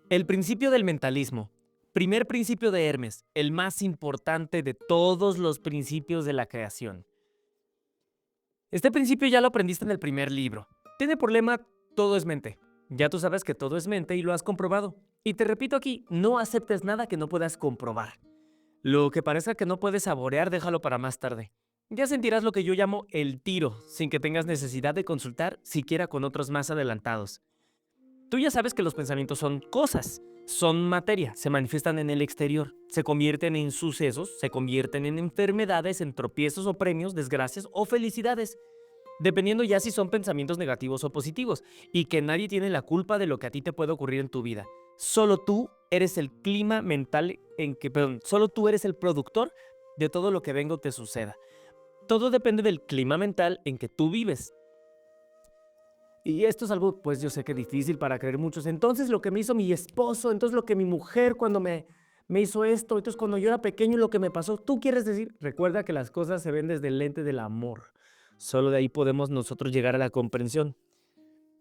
El principio del mentalismo. Primer principio de Hermes, el más importante de todos los principios de la creación. Este principio ya lo aprendiste en el primer libro. Tiene problema, todo es mente. Ya tú sabes que todo es mente y lo has comprobado. Y te repito aquí, no aceptes nada que no puedas comprobar. Lo que parezca que no puedes saborear, déjalo para más tarde. Ya sentirás lo que yo llamo el tiro, sin que tengas necesidad de consultar siquiera con otros más adelantados. Tú ya sabes que los pensamientos son cosas, son materia, se manifiestan en el exterior, se convierten en sucesos, se convierten en enfermedades, en tropiezos o premios, desgracias o felicidades, dependiendo ya si son pensamientos negativos o positivos, y que nadie tiene la culpa de lo que a ti te puede ocurrir en tu vida. Solo tú eres el clima mental solo tú eres el productor de todo lo que venga o te suceda. Todo depende del clima mental en que tú vives. Y esto es algo, pues yo sé que difícil para creer muchos. Entonces lo que me hizo mi esposo, entonces lo que mi mujer cuando me hizo esto, entonces cuando yo era pequeño lo que me pasó, ¿tú quieres decir? Recuerda que las cosas se ven desde el lente del amor. Solo de ahí podemos nosotros llegar a la comprensión.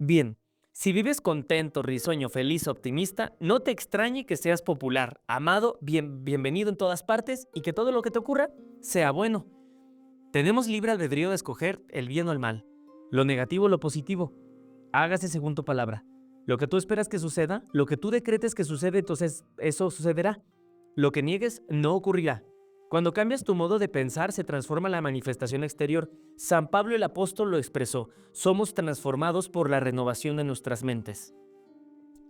Bien, si vives contento, risueño, feliz, optimista, no te extrañe que seas popular, amado, bienvenido en todas partes y que todo lo que te ocurra sea bueno. Tenemos libre albedrío de escoger el bien o el mal, lo negativo o lo positivo. Hágase según tu palabra. Lo que tú esperas que suceda, lo que tú decretes que sucede, entonces eso sucederá. Lo que niegues no ocurrirá. Cuando cambias tu modo de pensar, se transforma la manifestación exterior. San Pablo el apóstol lo expresó: somos transformados por la renovación de nuestras mentes.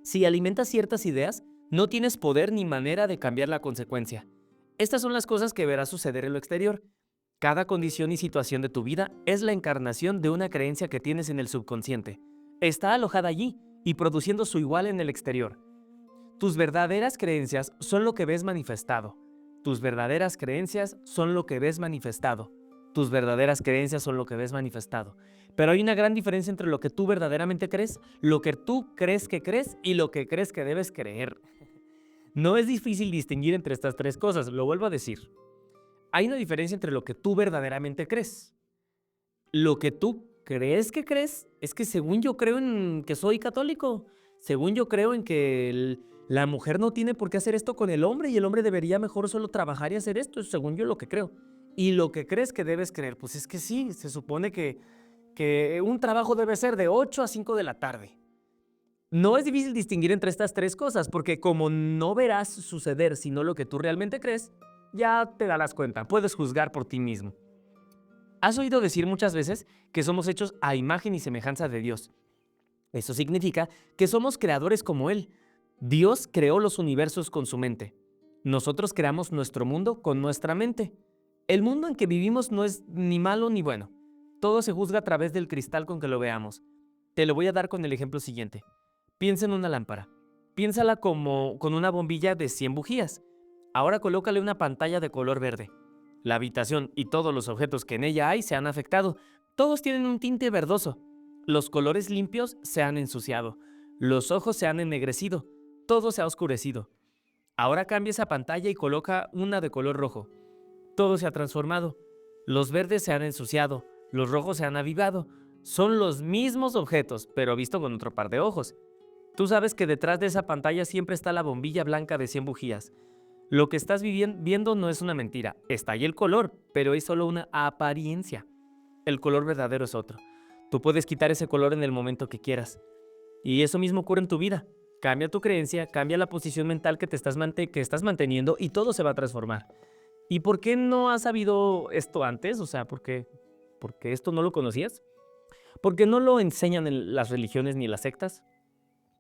Si alimentas ciertas ideas, no tienes poder ni manera de cambiar la consecuencia. Estas son las cosas que verás suceder en lo exterior. Cada condición y situación de tu vida es la encarnación de una creencia que tienes en el subconsciente. Está alojada allí y produciendo su igual en el exterior. Tus verdaderas creencias son lo que ves manifestado. Tus verdaderas creencias son lo que ves manifestado. Tus verdaderas creencias son lo que ves manifestado. Pero hay una gran diferencia entre lo que tú verdaderamente crees, lo que tú crees que crees y lo que crees que debes creer. No es difícil distinguir entre estas tres cosas, lo vuelvo a decir. Hay una diferencia entre lo que tú verdaderamente crees. Lo que tú crees es que según yo creo en que soy católico, según yo creo en que la mujer no tiene por qué hacer esto con el hombre y el hombre debería mejor solo trabajar y hacer esto, según yo lo que creo. Y lo que crees que debes creer, pues es que sí, se supone que un trabajo debe ser de 8 a 5 de la tarde. No es difícil distinguir entre estas tres cosas, porque como no verás suceder sino lo que tú realmente crees, ya te darás cuenta, puedes juzgar por ti mismo. Has oído decir muchas veces que somos hechos a imagen y semejanza de Dios. Eso significa que somos creadores como Él. Dios creó los universos con su mente. Nosotros creamos nuestro mundo con nuestra mente. El mundo en que vivimos no es ni malo ni bueno. Todo se juzga a través del cristal con que lo veamos. Te lo voy a dar con el ejemplo siguiente. Piensa en una lámpara. Piénsala como con una bombilla de 100 bujías. Ahora colócale una pantalla de color verde. La habitación y todos los objetos que en ella hay se han afectado. Todos tienen un tinte verdoso. Los colores limpios se han ensuciado. Los ojos se han ennegrecido. Todo se ha oscurecido. Ahora cambia esa pantalla y coloca una de color rojo. Todo se ha transformado. Los verdes se han ensuciado. Los rojos se han avivado. Son los mismos objetos, pero visto con otro par de ojos. Tú sabes que detrás de esa pantalla siempre está la bombilla blanca de 100 bujías. Lo que estás viendo no es una mentira. Está ahí el color, pero es solo una apariencia. El color verdadero es otro. Tú puedes quitar ese color en el momento que quieras. Y eso mismo ocurre en tu vida. Cambia tu creencia, cambia la posición mental que estás manteniendo y todo se va a transformar. ¿Y por qué no has sabido esto antes? O sea, ¿por qué esto no lo conocías? ¿Por qué no lo enseñan en las religiones ni las sectas?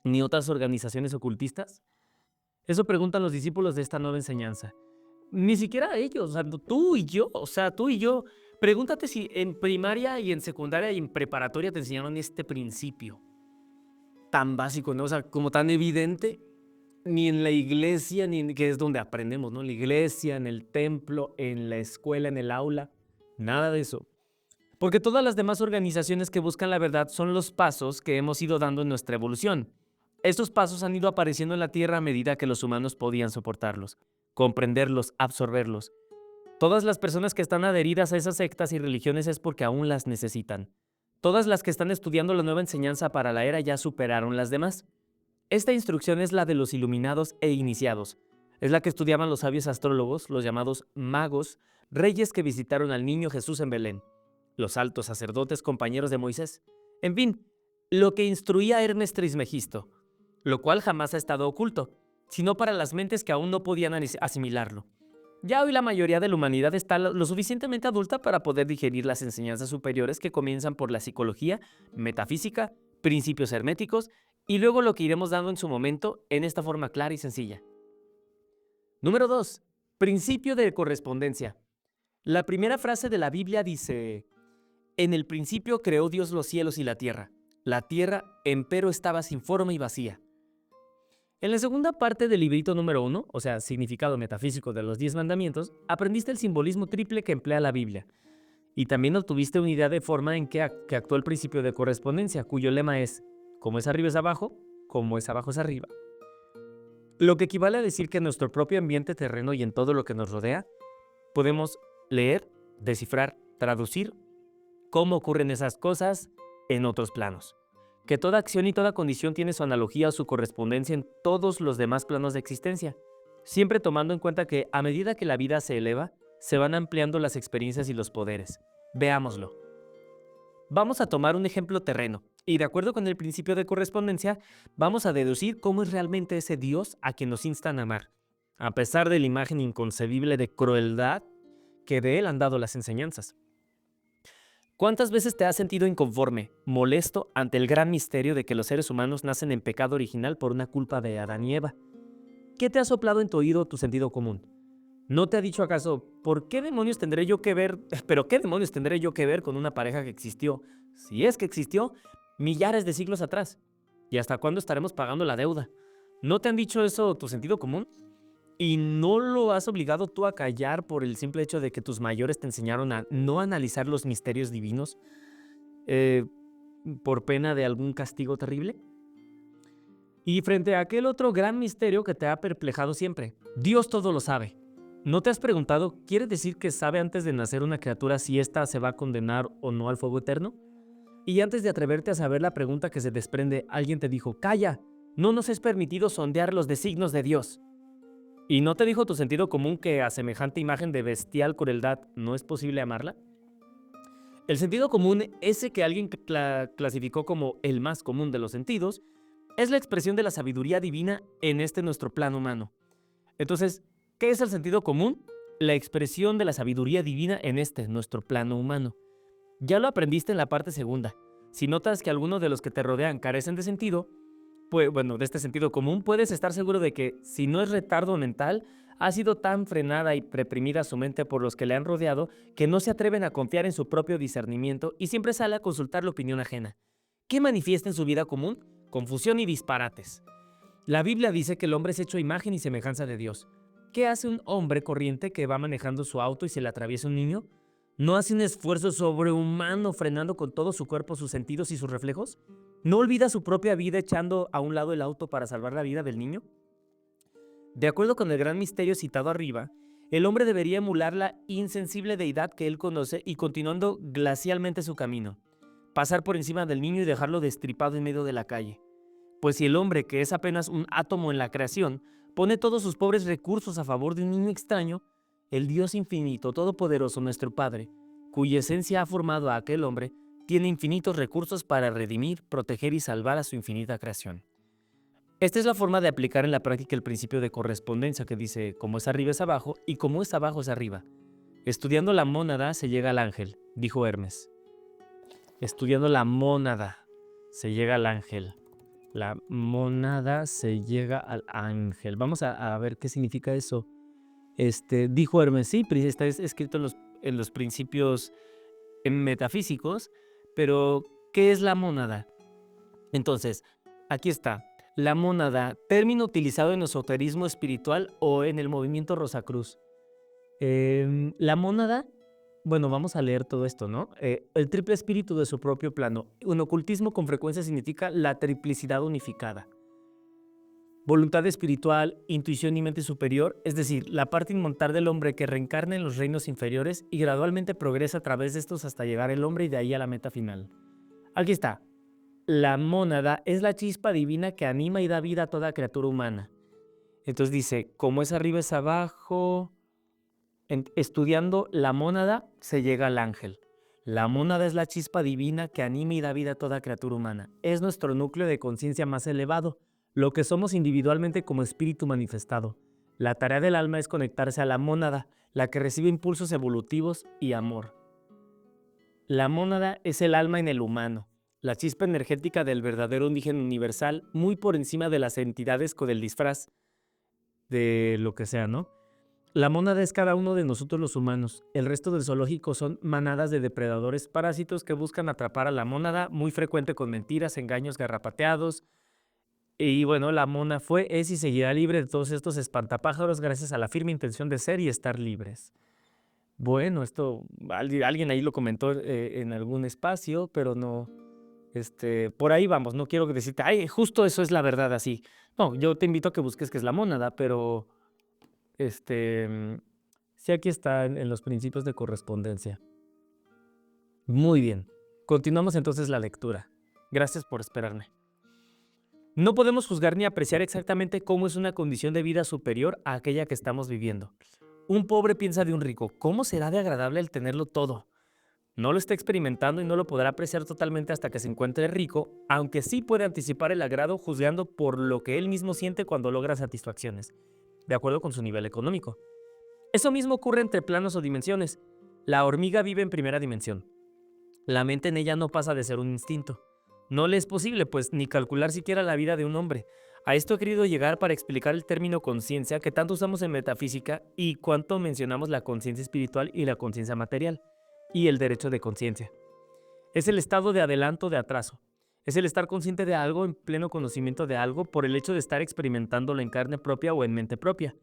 ¿Ni otras organizaciones ocultistas? Eso preguntan los discípulos de esta nueva enseñanza. Ni siquiera ellos, o sea, tú y yo. Pregúntate si en primaria y en secundaria y en preparatoria te enseñaron este principio tan básico, ¿no? O sea, como tan evidente, ni en la iglesia, que es donde aprendemos, ¿no? En la iglesia, en el templo, en la escuela, en el aula, nada de eso. Porque todas las demás organizaciones que buscan la verdad son los pasos que hemos ido dando en nuestra evolución. Estos pasos han ido apareciendo en la Tierra a medida que los humanos podían soportarlos, comprenderlos, absorberlos. Todas las personas que están adheridas a esas sectas y religiones es porque aún las necesitan. Todas las que están estudiando la nueva enseñanza para la era ya superaron las demás. Esta instrucción es la de los iluminados e iniciados. Es la que estudiaban los sabios astrólogos, los llamados magos, reyes que visitaron al niño Jesús en Belén, los altos sacerdotes compañeros de Moisés. En fin, lo que instruía Hermes Trismegisto, lo cual jamás ha estado oculto, sino para las mentes que aún no podían asimilarlo. Ya hoy la mayoría de la humanidad está lo suficientemente adulta para poder digerir las enseñanzas superiores que comienzan por la psicología, metafísica, principios herméticos y luego lo que iremos dando en su momento en esta forma clara y sencilla. Número 2. Principio de correspondencia. La primera frase de la Biblia dice: en el principio creó Dios los cielos y la tierra. La tierra, empero, estaba sin forma y vacía. En la segunda parte del librito número 1, o sea, significado metafísico de los 10 mandamientos, aprendiste el simbolismo triple que emplea la Biblia. Y también obtuviste una idea de forma en que actúa el principio de correspondencia, cuyo lema es: como es arriba es abajo, como es abajo es arriba. Lo que equivale a decir que en nuestro propio ambiente terreno y en todo lo que nos rodea, podemos leer, descifrar, traducir cómo ocurren esas cosas en otros planos. Que toda acción y toda condición tiene su analogía o su correspondencia en todos los demás planos de existencia, siempre tomando en cuenta que a medida que la vida se eleva, se van ampliando las experiencias y los poderes. Veámoslo. Vamos a tomar un ejemplo terreno, y de acuerdo con el principio de correspondencia, vamos a deducir cómo es realmente ese Dios a quien nos instan a amar, a pesar de la imagen inconcebible de crueldad que de él han dado las enseñanzas. ¿Cuántas veces te has sentido inconforme, molesto ante el gran misterio de que los seres humanos nacen en pecado original por una culpa de Adán y Eva? ¿Qué te ha soplado en tu oído tu sentido común? ¿No te ha dicho acaso, ¿por qué demonios tendré yo que ver, pero qué demonios tendré yo que ver con una pareja que existió, si es que existió, millares de siglos atrás? ¿Y hasta cuándo estaremos pagando la deuda? ¿No te han dicho eso tu sentido común? ¿Y no lo has obligado tú a callar por el simple hecho de que tus mayores te enseñaron a no analizar los misterios divinos por pena de algún castigo terrible? Y frente a aquel otro gran misterio que te ha perplejado siempre, Dios todo lo sabe. ¿No te has preguntado, quiere decir que sabe antes de nacer una criatura si ésta se va a condenar o no al fuego eterno? Y antes de atreverte a saber la pregunta que se desprende, alguien te dijo, calla, no nos es permitido sondear los designios de Dios. ¿Y no te dijo tu sentido común que a semejante imagen de bestial crueldad no es posible amarla? El sentido común, ese que alguien clasificó como el más común de los sentidos, es la expresión de la sabiduría divina en este nuestro plano humano. Entonces, ¿qué es el sentido común? La expresión de la sabiduría divina en este nuestro plano humano. Ya lo aprendiste en la parte segunda. Si notas que algunos de los que te rodean carecen de sentido, pues, de este sentido común, puedes estar seguro de que, si no es retardo mental, ha sido tan frenada y reprimida su mente por los que le han rodeado que no se atreven a confiar en su propio discernimiento y siempre sale a consultar la opinión ajena. ¿Qué manifiesta en su vida común? Confusión y disparates. La Biblia dice que el hombre es hecho a imagen y semejanza de Dios. ¿Qué hace un hombre corriente que va manejando su auto y se le atraviesa un niño? ¿No hace un esfuerzo sobrehumano frenando con todo su cuerpo, sus sentidos y sus reflejos? ¿No olvida su propia vida echando a un lado el auto para salvar la vida del niño? De acuerdo con el gran misterio citado arriba, el hombre debería emular la insensible deidad que él conoce y continuando glacialmente su camino, pasar por encima del niño y dejarlo destripado en medio de la calle. Pues si el hombre, que es apenas un átomo en la creación, pone todos sus pobres recursos a favor de un niño extraño, el Dios infinito, todopoderoso, nuestro Padre, cuya esencia ha formado a aquel hombre, tiene infinitos recursos para redimir, proteger y salvar a su infinita creación. Esta es la forma de aplicar en la práctica el principio de correspondencia que dice, como es arriba es abajo y como es abajo es arriba. Estudiando la mónada se llega al ángel, dijo Hermes. Estudiando la mónada se llega al ángel. La mónada se llega al ángel. Vamos a ver qué significa eso. Dijo Hermes, sí, está escrito en los principios metafísicos, pero ¿qué es la mónada? Entonces, aquí está. La mónada, término utilizado en esoterismo espiritual o en el movimiento Rosacruz. La mónada, vamos a leer todo esto, ¿no? El triple espíritu de su propio plano. Un ocultismo con frecuencia significa la triplicidad unificada. Voluntad espiritual, intuición y mente superior, es decir, la parte inmortal del hombre que reencarna en los reinos inferiores y gradualmente progresa a través de estos hasta llegar el hombre y de ahí a la meta final. Aquí está. la mónada es la chispa divina que anima y da vida a toda criatura humana. Entonces dice, como es arriba es abajo. Estudiando la mónada se llega al ángel. La mónada es la chispa divina que anima y da vida a toda criatura humana. Es nuestro núcleo de conciencia más elevado, lo que somos individualmente como espíritu manifestado. La tarea del alma es conectarse a la mónada, la que recibe impulsos evolutivos y amor. La mónada es el alma en el humano, la chispa energética del verdadero origen universal, muy por encima de las entidades con el disfraz de lo que sea, ¿no? La mónada es cada uno de nosotros los humanos. El resto del zoológico son manadas de depredadores parásitos que buscan atrapar a la mónada, muy frecuente con mentiras, engaños garrapateados. Y bueno, la mona fue, es y seguirá libre de todos estos espantapájaros gracias a la firme intención de ser y estar libres. Bueno, esto alguien ahí lo comentó en algún espacio, pero no, por ahí vamos. No quiero decirte, ay, justo eso es la verdad así. No, yo te invito a que busques qué es la mónada, pero sí, aquí está en los principios de correspondencia. Muy bien. Continuamos entonces la lectura. Gracias por esperarme. No podemos juzgar ni apreciar exactamente cómo es una condición de vida superior a aquella que estamos viviendo. Un pobre piensa de un rico, ¿cómo será de agradable el tenerlo todo? No lo está experimentando y no lo podrá apreciar totalmente hasta que se encuentre rico, aunque sí puede anticipar el agrado juzgando por lo que él mismo siente cuando logra satisfacciones, de acuerdo con su nivel económico. Eso mismo ocurre entre planos o dimensiones. La hormiga vive en primera dimensión. La mente en ella no pasa de ser un instinto. No le es posible, pues, ni calcular siquiera la vida de un hombre. A esto he querido llegar para explicar el término conciencia que tanto usamos en metafísica y cuánto mencionamos la conciencia espiritual y la conciencia material, y el derecho de conciencia. Es el estado de adelanto o de atraso. Es el estar consciente de algo en pleno conocimiento de algo por el hecho de estar experimentándolo en carne propia o en mente propia.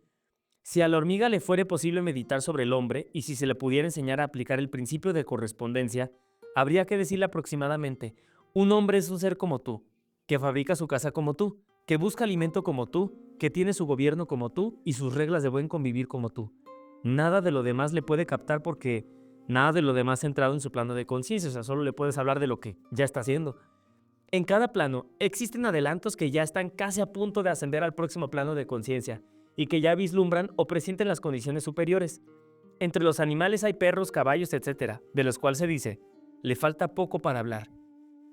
Si a la hormiga le fuere posible meditar sobre el hombre y si se le pudiera enseñar a aplicar el principio de correspondencia, habría que decirle aproximadamente, un hombre es un ser como tú, que fabrica su casa como tú, que busca alimento como tú, que tiene su gobierno como tú y sus reglas de buen convivir como tú. Nada de lo demás le puede captar porque nada de lo demás ha entrado en su plano de conciencia, o sea, solo le puedes hablar de lo que ya está haciendo. En cada plano existen adelantos que ya están casi a punto de ascender al próximo plano de conciencia y que ya vislumbran o presienten las condiciones superiores. Entre los animales hay perros, caballos, etc., de los cuales se dice, le falta poco para hablar.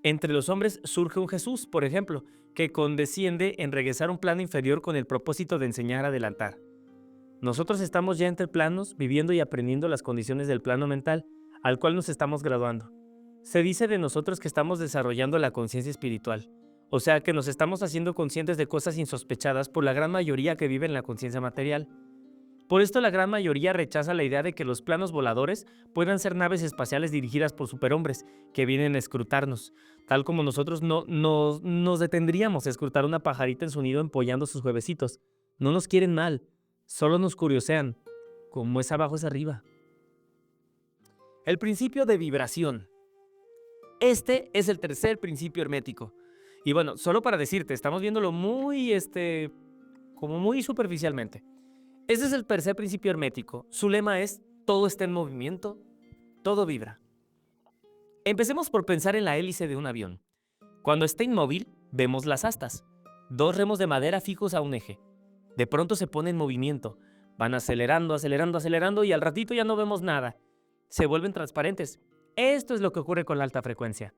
Entre los hombres surge un Jesús, por ejemplo, que condesciende en regresar a un plano inferior con el propósito de enseñar a adelantar. Nosotros estamos ya entre planos, viviendo y aprendiendo las condiciones del plano mental, al cual nos estamos graduando. Se dice de nosotros que estamos desarrollando la conciencia espiritual, o sea que nos estamos haciendo conscientes de cosas insospechadas por la gran mayoría que vive en la conciencia material. Por esto la gran mayoría rechaza la idea de que los planos voladores puedan ser naves espaciales dirigidas por superhombres que vienen a escrutarnos, tal como nosotros no nos detendríamos a escrutar una pajarita en su nido empollando sus huevecitos. No nos quieren mal, solo nos curiosean. Como es abajo es arriba. El principio de vibración. Este es el tercer principio hermético. Y bueno, solo para decirte, estamos viéndolo muy, como muy superficialmente. Este es el tercer principio hermético. Su lema es, todo está en movimiento, todo vibra. Empecemos por pensar en la hélice de un avión. Cuando está inmóvil, vemos las astas. Dos remos de madera fijos a un eje. De pronto se pone en movimiento. Van acelerando, acelerando, acelerando y al ratito ya no vemos nada. Se vuelven transparentes. Esto es lo que ocurre con la alta frecuencia.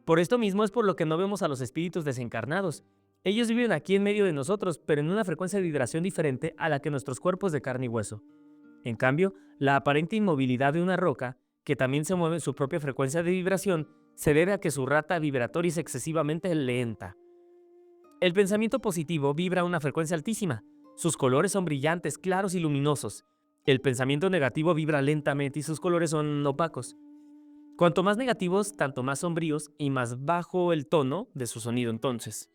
Por esto mismo es por lo que no vemos a los espíritus desencarnados. Ellos viven aquí en medio de nosotros, pero en una frecuencia de vibración diferente a la que nuestros cuerpos de carne y hueso. En cambio, la aparente inmovilidad de una roca, que también se mueve en su propia frecuencia de vibración, se debe a que su rata vibratoria es excesivamente lenta. El pensamiento positivo vibra a una frecuencia altísima. Sus colores son brillantes, claros y luminosos. El pensamiento negativo vibra lentamente y sus colores son opacos. Cuanto más negativos, tanto más sombríos y más bajo el tono de su sonido entonces.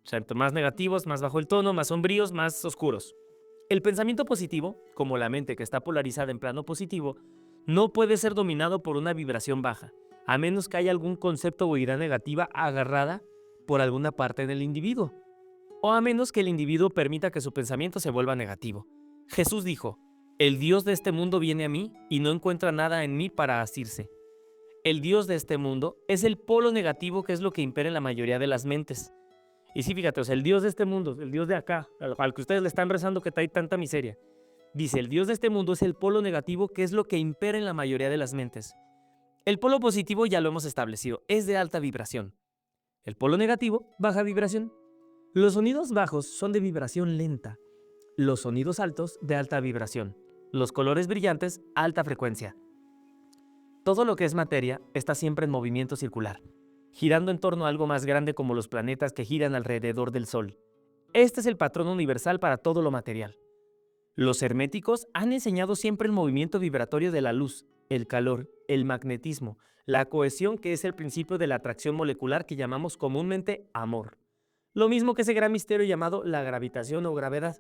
O sea, más negativos, más bajo el tono, más sombríos, más oscuros. El pensamiento positivo, como la mente que está polarizada en plano positivo, no puede ser dominado por una vibración baja, a menos que haya algún concepto o idea negativa agarrada por alguna parte del individuo, o a menos que el individuo permita que su pensamiento se vuelva negativo. Jesús dijo, el Dios de este mundo viene a mí y no encuentra nada en mí para asirse. el Dios de este mundo, es el polo negativo, que es lo que impera en la mayoría de las mentes. Y sí, fíjate, o sea, el Dios de este mundo, el Dios de acá, al que ustedes le están rezando que trae tanta miseria, dice, el Dios de este mundo es el polo negativo, que es lo que impera en la mayoría de las mentes. El polo positivo ya lo hemos establecido, es de alta vibración. El polo negativo, baja vibración. Los sonidos bajos son de vibración lenta. Los sonidos altos, de alta vibración. Los colores brillantes, alta frecuencia. Todo lo que es materia está siempre en movimiento circular, girando en torno a algo más grande como los planetas que giran alrededor del Sol. Este es el patrón universal para todo lo material. Los herméticos han enseñado siempre el movimiento vibratorio de la luz, el calor, el magnetismo, la cohesión, que es el principio de la atracción molecular que llamamos comúnmente amor. Lo mismo que ese gran misterio llamado la gravitación o gravedad.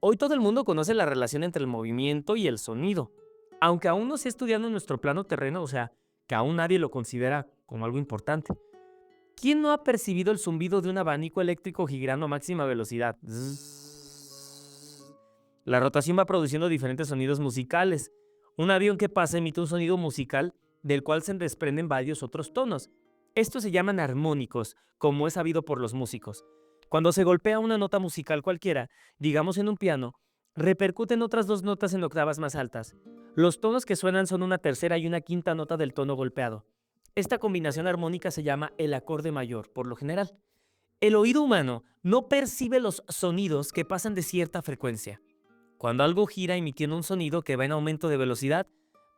Hoy todo el mundo conoce la relación entre el movimiento y el sonido, aunque aún no se estudiando en nuestro plano terreno, o sea, que aún nadie lo considera como algo importante. ¿Quién no ha percibido el zumbido de un abanico eléctrico girando a máxima velocidad? La rotación va produciendo diferentes sonidos musicales. Un avión que pasa emite un sonido musical del cual se desprenden varios otros tonos. Estos se llaman armónicos, como es sabido por los músicos. Cuando se golpea una nota musical cualquiera, digamos en un piano, repercuten otras dos notas en octavas más altas. Los tonos que suenan son una tercera y una quinta nota del tono golpeado. Esta combinación armónica se llama el acorde mayor, por lo general. El oído humano no percibe los sonidos que pasan de cierta frecuencia. Cuando algo gira emitiendo un sonido que va en aumento de velocidad,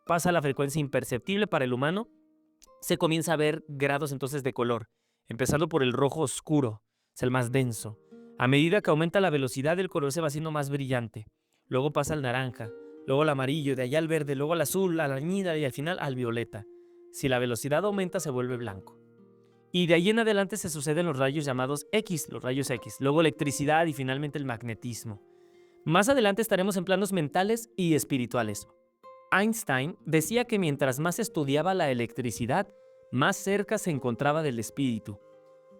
pasa a la frecuencia imperceptible para el humano, se comienza a ver grados entonces de color, empezando por el rojo oscuro, es el más denso. A medida que aumenta la velocidad, el color se va haciendo más brillante. Luego pasa al naranja, luego al amarillo, de allá al verde, luego al azul, a la añida y al final al violeta. Si la velocidad aumenta, se vuelve blanco. Y de ahí en adelante se suceden los rayos llamados X, los rayos X, luego electricidad y finalmente el magnetismo. Más adelante estaremos en planos mentales y espirituales. Einstein decía que mientras más estudiaba la electricidad, más cerca se encontraba del espíritu.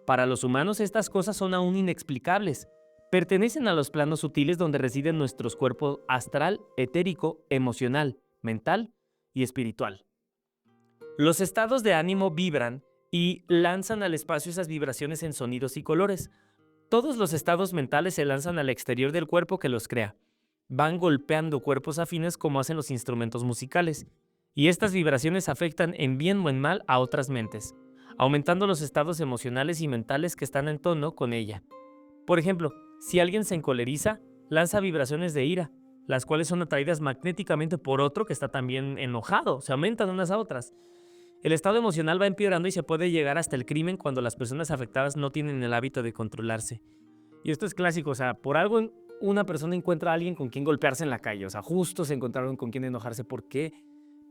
Para los humanos estas cosas son aún inexplicables. Pertenecen a los planos sutiles donde residen nuestros cuerpos astral, etérico, emocional, mental y espiritual. Los estados de ánimo vibran y lanzan al espacio esas vibraciones en sonidos y colores. Todos los estados mentales se lanzan al exterior del cuerpo que los crea. Van golpeando cuerpos afines como hacen los instrumentos musicales. Y estas vibraciones afectan en bien o en mal a otras mentes, aumentando los estados emocionales y mentales que están en tono con ella. Por ejemplo, si alguien se encoleriza, lanza vibraciones de ira, las cuales son atraídas magnéticamente por otro que está también enojado, se aumentan unas a otras. El estado emocional va empeorando y se puede llegar hasta el crimen cuando las personas afectadas no tienen el hábito de controlarse. Y esto es clásico, o sea, por algo una persona encuentra a alguien con quien golpearse en la calle, o sea, justo se encontraron con quien enojarse. ¿Por qué?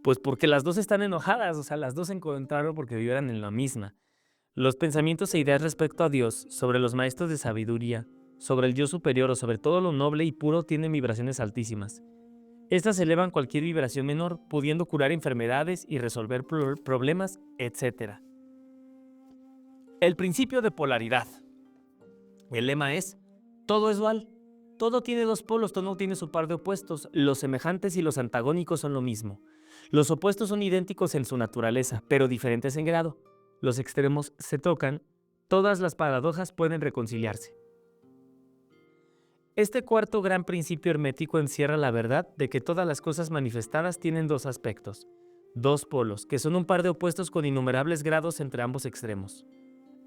Pues porque las dos están enojadas, o sea, las dos se encontraron porque vibran en la misma. Los pensamientos e ideas respecto a Dios, sobre los maestros de sabiduría, sobre el yo superior o sobre todo lo noble y puro tienen vibraciones altísimas. Estas elevan cualquier vibración menor, pudiendo curar enfermedades y resolver problemas, etc. El principio de polaridad. El lema es, todo es dual. Todo tiene dos polos, todo tiene su par de opuestos. Los semejantes y los antagónicos son lo mismo. Los opuestos son idénticos en su naturaleza, pero diferentes en grado. Los extremos se tocan. Todas las paradojas pueden reconciliarse. Este cuarto gran principio hermético encierra la verdad de que todas las cosas manifestadas tienen dos aspectos, dos polos, que son un par de opuestos con innumerables grados entre ambos extremos.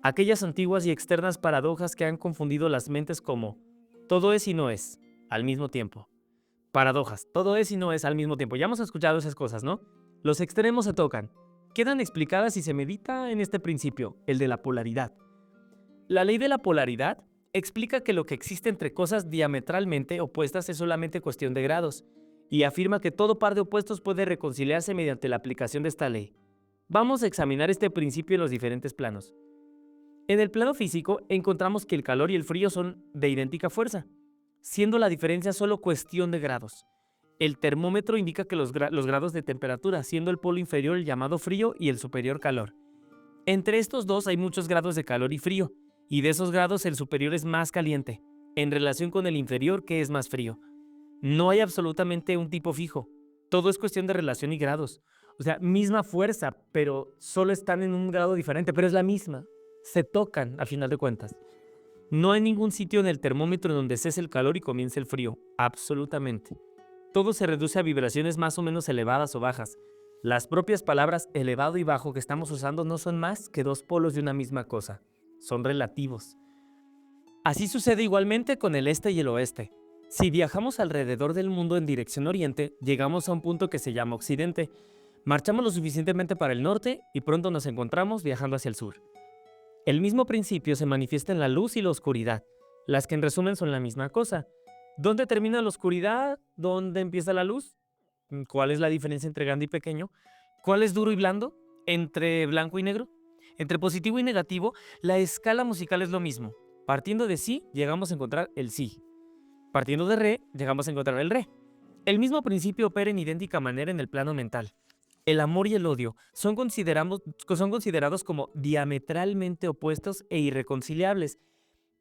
Aquellas antiguas y externas paradojas que han confundido las mentes como todo es y no es, al mismo tiempo. Paradojas, todo es y no es al mismo tiempo. Ya hemos escuchado esas cosas, ¿no? Los extremos se tocan. Quedan explicadas si se medita en este principio, el de la polaridad. La ley de la polaridad explica que lo que existe entre cosas diametralmente opuestas es solamente cuestión de grados, y afirma que todo par de opuestos puede reconciliarse mediante la aplicación de esta ley. Vamos a examinar este principio en los diferentes planos. En el plano físico encontramos que el calor y el frío son de idéntica fuerza, siendo la diferencia solo cuestión de grados. El termómetro indica que los grados de temperatura, siendo el polo inferior el llamado frío y el superior calor. Entre estos dos hay muchos grados de calor y frío, y de esos grados el superior es más caliente, en relación con el inferior que es más frío. No hay absolutamente un tipo fijo, todo es cuestión de relación y grados. O sea, misma fuerza, pero solo están en un grado diferente, pero es la misma. Se tocan, a final de cuentas. No hay ningún sitio en el termómetro en donde cese el calor y comience el frío. Absolutamente. Todo se reduce a vibraciones más o menos elevadas o bajas. Las propias palabras elevado y bajo que estamos usando no son más que dos polos de una misma cosa. Son relativos. Así sucede igualmente con el este y el oeste. Si viajamos alrededor del mundo en dirección oriente, llegamos a un punto que se llama occidente. Marchamos lo suficientemente para el norte y pronto nos encontramos viajando hacia el sur. El mismo principio se manifiesta en la luz y la oscuridad, las que en resumen son la misma cosa. ¿Dónde termina la oscuridad? ¿Dónde empieza la luz? ¿Cuál es la diferencia entre grande y pequeño? ¿Cuál es duro y blando? ¿Entre blanco y negro? Entre positivo y negativo, la escala musical es lo mismo. Partiendo de si, llegamos a encontrar el si. Partiendo de re, llegamos a encontrar el re. El mismo principio opera en idéntica manera en el plano mental. El amor y el odio son considerados como diametralmente opuestos e irreconciliables.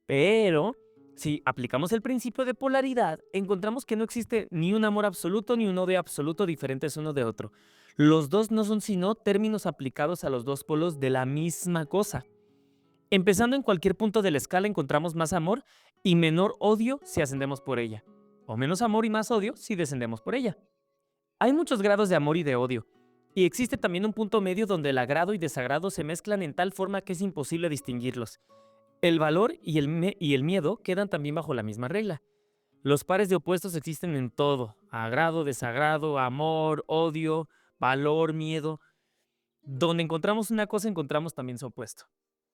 Pero, si aplicamos el principio de polaridad, encontramos que no existe ni un amor absoluto ni un odio absoluto diferentes uno de otro. Los dos no son sino términos aplicados a los dos polos de la misma cosa. Empezando en cualquier punto de la escala encontramos más amor y menor odio si ascendemos por ella, o menos amor y más odio si descendemos por ella. Hay muchos grados de amor y de odio, y existe también un punto medio donde el agrado y desagrado se mezclan en tal forma que es imposible distinguirlos. El valor y el miedo quedan también bajo la misma regla. Los pares de opuestos existen en todo: agrado, desagrado, amor, odio, valor, miedo. Donde encontramos una cosa encontramos también su opuesto.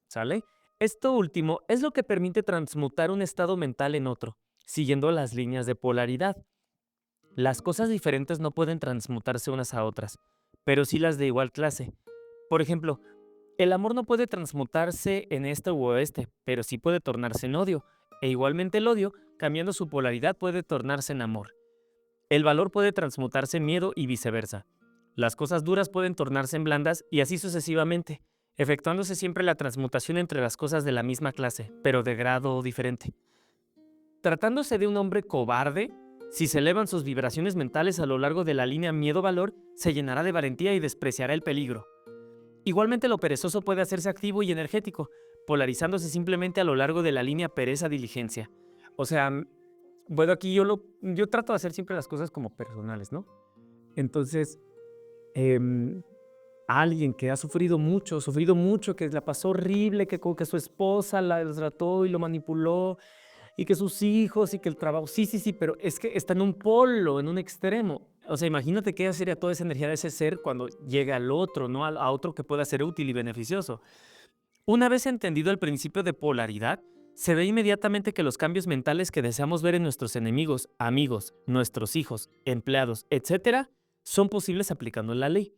¿Sale? Esto último es lo que permite transmutar un estado mental en otro, siguiendo las líneas de polaridad. Las cosas diferentes no pueden transmutarse unas a otras, pero sí las de igual clase. Por ejemplo, el amor no puede transmutarse en este u oeste, pero sí puede tornarse en odio, e igualmente el odio, cambiando su polaridad, puede tornarse en amor. El valor puede transmutarse en miedo y viceversa. Las cosas duras pueden tornarse en blandas y así sucesivamente, efectuándose siempre la transmutación entre las cosas de la misma clase, pero de grado diferente. Tratándose de un hombre cobarde, si se elevan sus vibraciones mentales a lo largo de la línea miedo-valor, se llenará de valentía y despreciará el peligro. Igualmente lo perezoso puede hacerse activo y energético, polarizándose simplemente a lo largo de la línea pereza-diligencia. O sea, bueno, aquí yo trato de hacer siempre las cosas como personales, ¿no? Entonces, alguien que ha sufrido mucho, que la pasó horrible, que su esposa la trató y lo manipuló, y que sus hijos y que el trabajo, sí, pero es que está en un polo, en un extremo. O sea, imagínate qué sería toda esa energía de ese ser cuando llega al otro, ¿no? A otro que pueda ser útil y beneficioso. Una vez entendido el principio de polaridad, se ve inmediatamente que los cambios mentales que deseamos ver en nuestros enemigos, amigos, nuestros hijos, empleados, etcétera, son posibles aplicando la ley.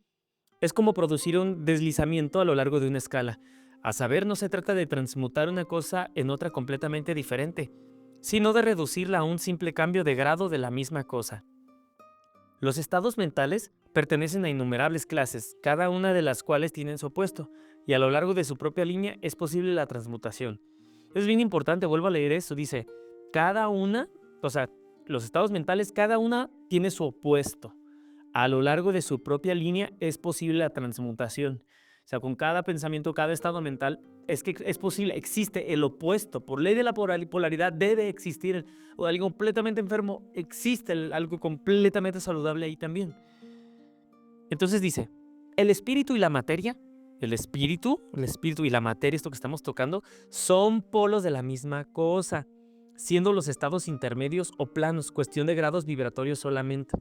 Es como producir un deslizamiento a lo largo de una escala. A saber, no se trata de transmutar una cosa en otra completamente diferente, sino de reducirla a un simple cambio de grado de la misma cosa. Los estados mentales pertenecen a innumerables clases, cada una de las cuales tienen su opuesto, y a lo largo de su propia línea es posible la transmutación. Es bien importante, vuelvo a leer eso, dice, cada una, o sea, los estados mentales, cada una tiene su opuesto. A lo largo de su propia línea es posible la transmutación. O sea, con cada pensamiento, cada estado mental, es que es posible, existe el opuesto. Por ley de la polaridad debe existir, o algo completamente enfermo, existe algo completamente saludable ahí también. Entonces dice, el espíritu y la materia, el espíritu y la materia, esto que estamos tocando, son polos de la misma cosa, siendo los estados intermedios o planos cuestión de grados vibratorios solamente.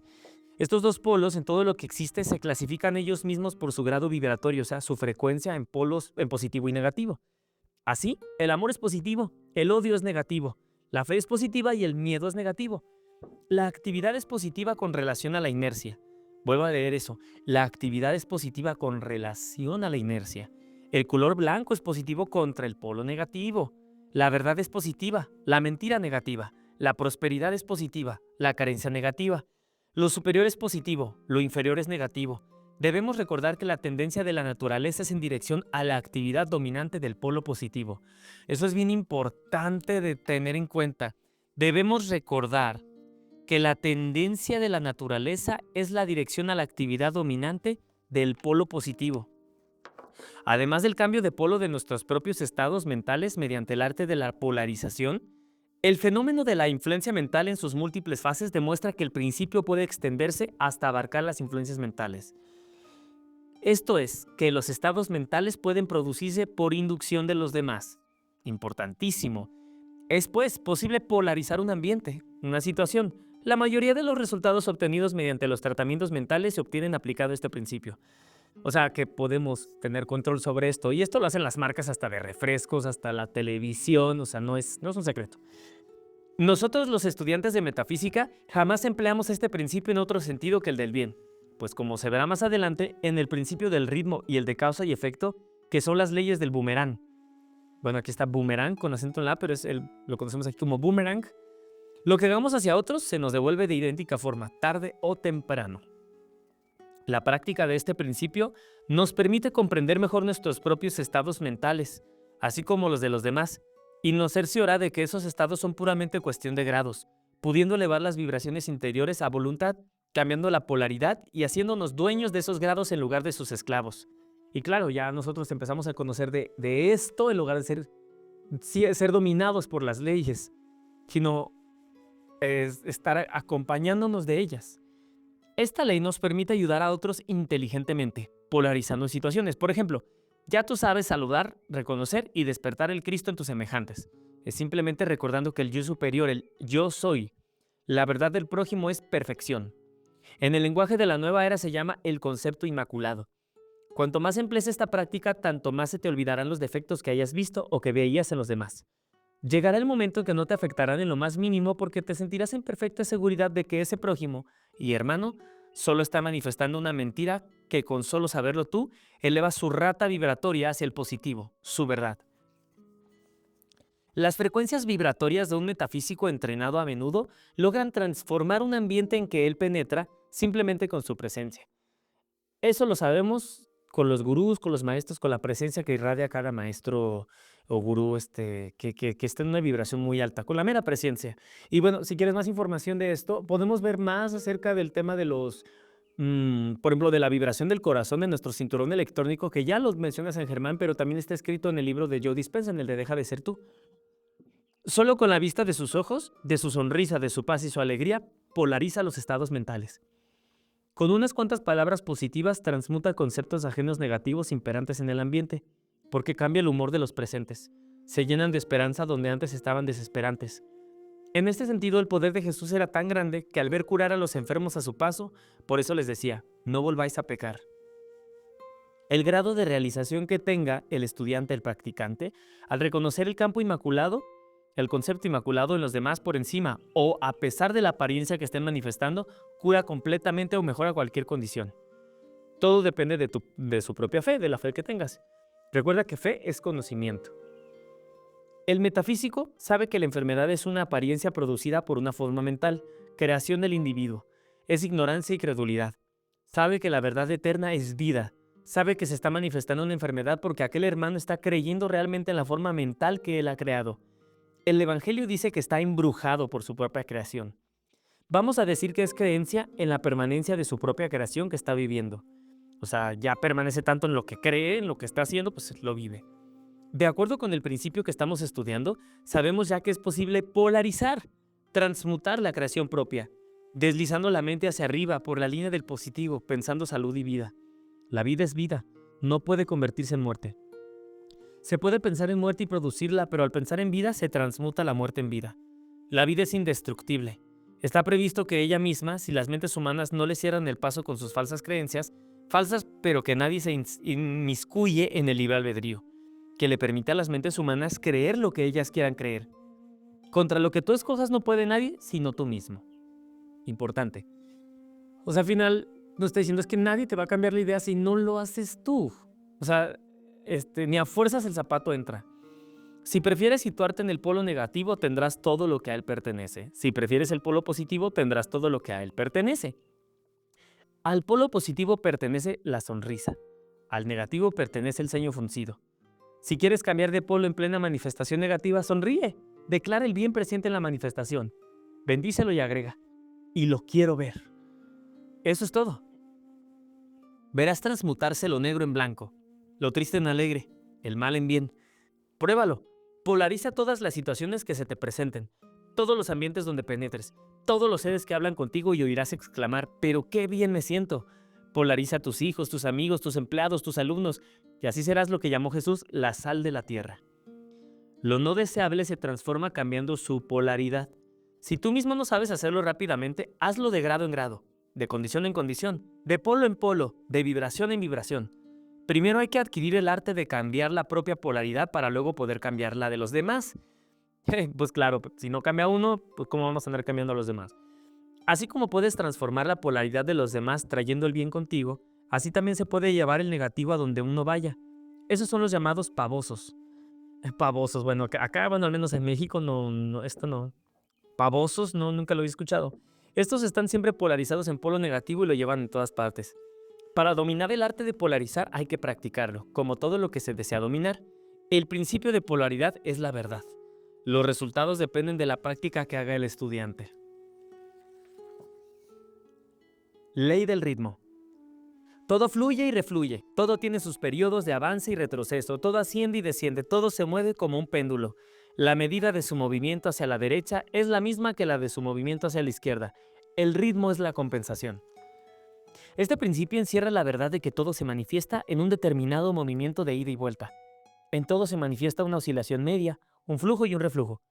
Estos dos polos, en todo lo que existe, se clasifican ellos mismos por su grado vibratorio, o sea, su frecuencia en polos en positivo y negativo. Así, el amor es positivo, el odio es negativo, la fe es positiva y el miedo es negativo. La actividad es positiva con relación a la inercia. Vuelvo a leer eso. La actividad es positiva con relación a la inercia. El color blanco es positivo contra el polo negativo. La verdad es positiva, la mentira negativa. La prosperidad es positiva, la carencia negativa. Lo superior es positivo, lo inferior es negativo. Debemos recordar que la tendencia de la naturaleza es en dirección a la actividad dominante del polo positivo. Eso es bien importante de tener en cuenta. Debemos recordar que la tendencia de la naturaleza es la dirección a la actividad dominante del polo positivo. Además del cambio de polo de nuestros propios estados mentales mediante el arte de la polarización, el fenómeno de la influencia mental en sus múltiples fases demuestra que el principio puede extenderse hasta abarcar las influencias mentales. Esto es, que los estados mentales pueden producirse por inducción de los demás. Importantísimo. Es pues posible polarizar un ambiente, una situación. La mayoría de los resultados obtenidos mediante los tratamientos mentales se obtienen aplicado este principio. O sea, que podemos tener control sobre esto. Y esto lo hacen las marcas hasta de refrescos, hasta la televisión. O sea, no es un secreto. Nosotros, los estudiantes de metafísica, jamás empleamos este principio en otro sentido que el del bien. Pues como se verá más adelante, en el principio del ritmo y el de causa y efecto, que son las leyes del boomerang. Bueno, aquí está boomerang con acento en la, pero lo conocemos aquí como boomerang. Lo que hagamos hacia otros se nos devuelve de idéntica forma, tarde o temprano. La práctica de este principio nos permite comprender mejor nuestros propios estados mentales, así como los de los demás, y nos cerciora de que esos estados son puramente cuestión de grados, pudiendo elevar las vibraciones interiores a voluntad, cambiando la polaridad y haciéndonos dueños de esos grados en lugar de sus esclavos. Y claro, ya nosotros empezamos a conocer de esto en lugar de ser dominados por las leyes, sino estar acompañándonos de ellas. Esta ley nos permite ayudar a otros inteligentemente, polarizando situaciones. Por ejemplo, ya tú sabes saludar, reconocer y despertar el Cristo en tus semejantes. Es simplemente recordando que el yo superior, el yo soy, la verdad del prójimo es perfección. En el lenguaje de la nueva era se llama el concepto inmaculado. Cuanto más emplees esta práctica, tanto más se te olvidarán los defectos que hayas visto o que veías en los demás. Llegará el momento en que no te afectarán en lo más mínimo porque te sentirás en perfecta seguridad de que ese prójimo y hermano solo está manifestando una mentira que con solo saberlo tú, eleva su rata vibratoria hacia el positivo, su verdad. Las frecuencias vibratorias de un metafísico entrenado a menudo logran transformar un ambiente en que él penetra simplemente con su presencia. Eso lo sabemos con los gurús, con los maestros, con la presencia que irradia cada maestro o gurú que está en una vibración muy alta, con la mera presencia. Y bueno, si quieres más información de esto, podemos ver más acerca del tema de por ejemplo, de la vibración del corazón de nuestro cinturón electrónico, que ya los menciona San Germán, pero también está escrito en el libro de Joe Dispenza, en el de Deja de ser tú. Solo con la vista de sus ojos, de su sonrisa, de su paz y su alegría, polariza los estados mentales. Con unas cuantas palabras positivas transmuta conceptos ajenos negativos imperantes en el ambiente, porque cambia el humor de los presentes. Se llenan de esperanza donde antes estaban desesperantes. En este sentido, el poder de Jesús era tan grande que al ver curar a los enfermos a su paso, por eso les decía, no volváis a pecar. El grado de realización que tenga el estudiante, el practicante, al reconocer el campo inmaculado, el concepto inmaculado en los demás por encima o a pesar de la apariencia que estén manifestando, cura completamente o mejora cualquier condición. Todo depende de su propia fe, de la fe que tengas. Recuerda que fe es conocimiento. El metafísico sabe que la enfermedad es una apariencia producida por una forma mental, creación del individuo. Es ignorancia y credulidad. Sabe que la verdad eterna es vida. Sabe que se está manifestando una enfermedad porque aquel hermano está creyendo realmente en la forma mental que él ha creado. El Evangelio dice que está embrujado por su propia creación. Vamos a decir que es creencia en la permanencia de su propia creación que está viviendo. O sea, ya permanece tanto en lo que cree, en lo que está haciendo, pues lo vive. De acuerdo con el principio que estamos estudiando, sabemos ya que es posible polarizar, transmutar la creación propia, deslizando la mente hacia arriba por la línea del positivo, pensando salud y vida. La vida es vida, no puede convertirse en muerte. Se puede pensar en muerte y producirla, pero al pensar en vida se transmuta la muerte en vida. La vida es indestructible. Está previsto que ella misma, si las mentes humanas no le cierran el paso con sus falsas creencias, falsas pero que nadie se inmiscuye en el libre albedrío, que le permite a las mentes humanas creer lo que ellas quieran creer. Contra lo que tú escojas no puede nadie, sino tú mismo. Importante. O sea, al final, no está diciendo es que nadie te va a cambiar la idea si no lo haces tú. O sea, ni a fuerzas el zapato entra. Si prefieres situarte en el polo negativo, tendrás todo lo que a él pertenece. Si prefieres el polo positivo, tendrás todo lo que a él pertenece. Al polo positivo pertenece la sonrisa. Al negativo pertenece el ceño fruncido. Si quieres cambiar de polo en plena manifestación negativa, sonríe. Declara el bien presente en la manifestación. Bendícelo y agrega: y lo quiero ver. Eso es todo. Verás transmutarse lo negro en blanco, lo triste en alegre, el mal en bien. Pruébalo. Polariza todas las situaciones que se te presenten, todos los ambientes donde penetres, todos los seres que hablan contigo y oirás exclamar, pero qué bien me siento. Polariza a tus hijos, tus amigos, tus empleados, tus alumnos, y así serás lo que llamó Jesús la sal de la tierra. Lo no deseable se transforma cambiando su polaridad. Si tú mismo no sabes hacerlo rápidamente, hazlo de grado en grado, de condición en condición, de polo en polo, de vibración en vibración. Primero hay que adquirir el arte de cambiar la propia polaridad para luego poder cambiar la de los demás. Pues claro, si no cambia uno, pues ¿cómo vamos a andar cambiando a los demás? Así como puedes transformar la polaridad de los demás trayendo el bien contigo, así también se puede llevar el negativo a donde uno vaya. Esos son los llamados pavosos. Pavosos, bueno, acá, bueno, al menos en México, esto no. Pavosos, no, nunca lo he escuchado. Estos están siempre polarizados en polo negativo y lo llevan en todas partes. Para dominar el arte de polarizar hay que practicarlo, como todo lo que se desea dominar. El principio de polaridad es la verdad. Los resultados dependen de la práctica que haga el estudiante. Ley del ritmo. Todo fluye y refluye, todo tiene sus periodos de avance y retroceso, todo asciende y desciende, todo se mueve como un péndulo. La medida de su movimiento hacia la derecha es la misma que la de su movimiento hacia la izquierda. El ritmo es la compensación. Este principio encierra la verdad de que todo se manifiesta en un determinado movimiento de ida y vuelta. En todo se manifiesta una oscilación media, un flujo y un reflujo.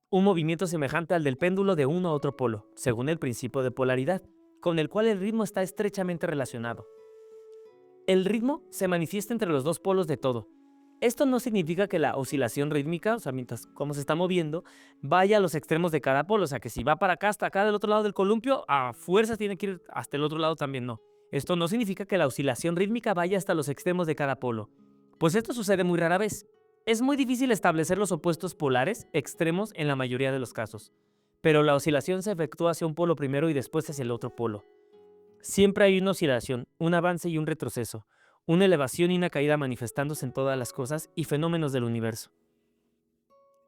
Un movimiento semejante al del péndulo de uno a otro polo, según el principio de polaridad, con el cual el ritmo está estrechamente relacionado. El ritmo se manifiesta entre los dos polos de todo. Esto no significa que la oscilación rítmica, o sea, mientras cómo se está moviendo, vaya a los extremos de cada polo. O sea, que si va para acá hasta acá del otro lado del columpio, a fuerzas tiene que ir hasta el otro lado también, no. Esto no significa que la oscilación rítmica vaya hasta los extremos de cada polo. Pues esto sucede muy rara vez. Es muy difícil establecer los opuestos polares extremos en la mayoría de los casos. Pero la oscilación se efectúa hacia un polo primero y después hacia el otro polo. Siempre hay una oscilación, un avance y un retroceso, una elevación y una caída manifestándose en todas las cosas y fenómenos del universo.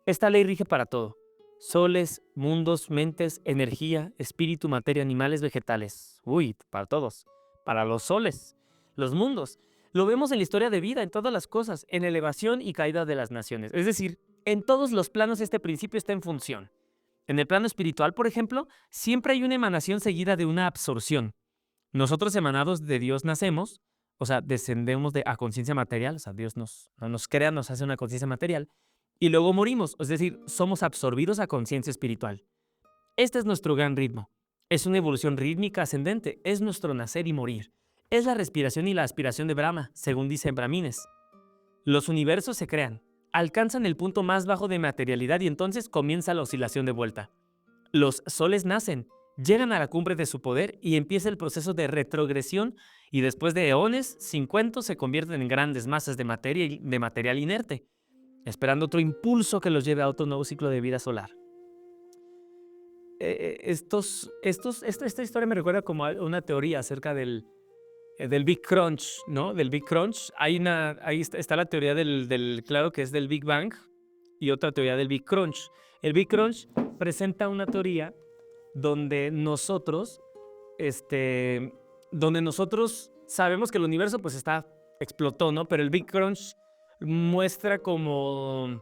Esta ley rige para todo: soles, mundos, mentes, energía, espíritu, materia, animales, vegetales. Uy, para todos. Para los soles, los mundos. Lo vemos en la historia de vida, en todas las cosas, en elevación y caída de las naciones. Es decir, en todos los planos este principio está en función. En el plano espiritual, por ejemplo, siempre hay una emanación seguida de una absorción. Nosotros emanados de Dios nacemos, o sea, descendemos a conciencia material, o sea, Dios nos crea, nos hace una conciencia material, y luego morimos, es decir, somos absorbidos a conciencia espiritual. Este es nuestro gran ritmo. Es una evolución rítmica ascendente, es nuestro nacer y morir. Es la respiración y la aspiración de Brahma, según dicen brahmines. Los universos se crean, alcanzan el punto más bajo de materialidad y entonces comienza la oscilación de vuelta. Los soles nacen, llegan a la cumbre de su poder y empieza el proceso de retrogresión y después de eones, sin cuentos, se convierten en grandes masas de material inerte, esperando otro impulso que los lleve a otro nuevo ciclo de vida solar. Esta historia me recuerda como a una teoría acerca del Big Crunch, ¿no? Del Big Crunch. Ahí está la teoría claro que es del Big Bang y otra teoría del Big Crunch. El Big Crunch presenta una teoría donde nosotros sabemos que el universo pues explotó, ¿no? Pero el Big Crunch muestra como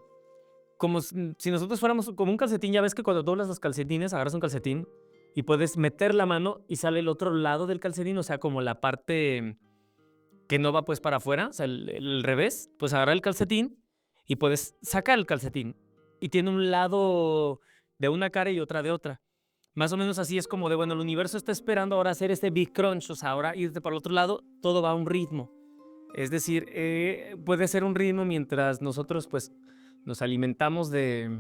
si nosotros fuéramos como un calcetín. Ya ves que cuando doblas los calcetines, agarras un calcetín y puedes meter la mano y sale el otro lado del calcetín, o sea, como la parte que no va pues para afuera, o sea, el revés, pues agarrar el calcetín y puedes sacar el calcetín. Y tiene un lado de una cara y otra de otra. Más o menos así es como bueno, el universo está esperando ahora hacer este Big Crunch, o sea, ahora irte para el otro lado, todo va a un ritmo. Es decir, puede ser un ritmo mientras nosotros pues nos alimentamos de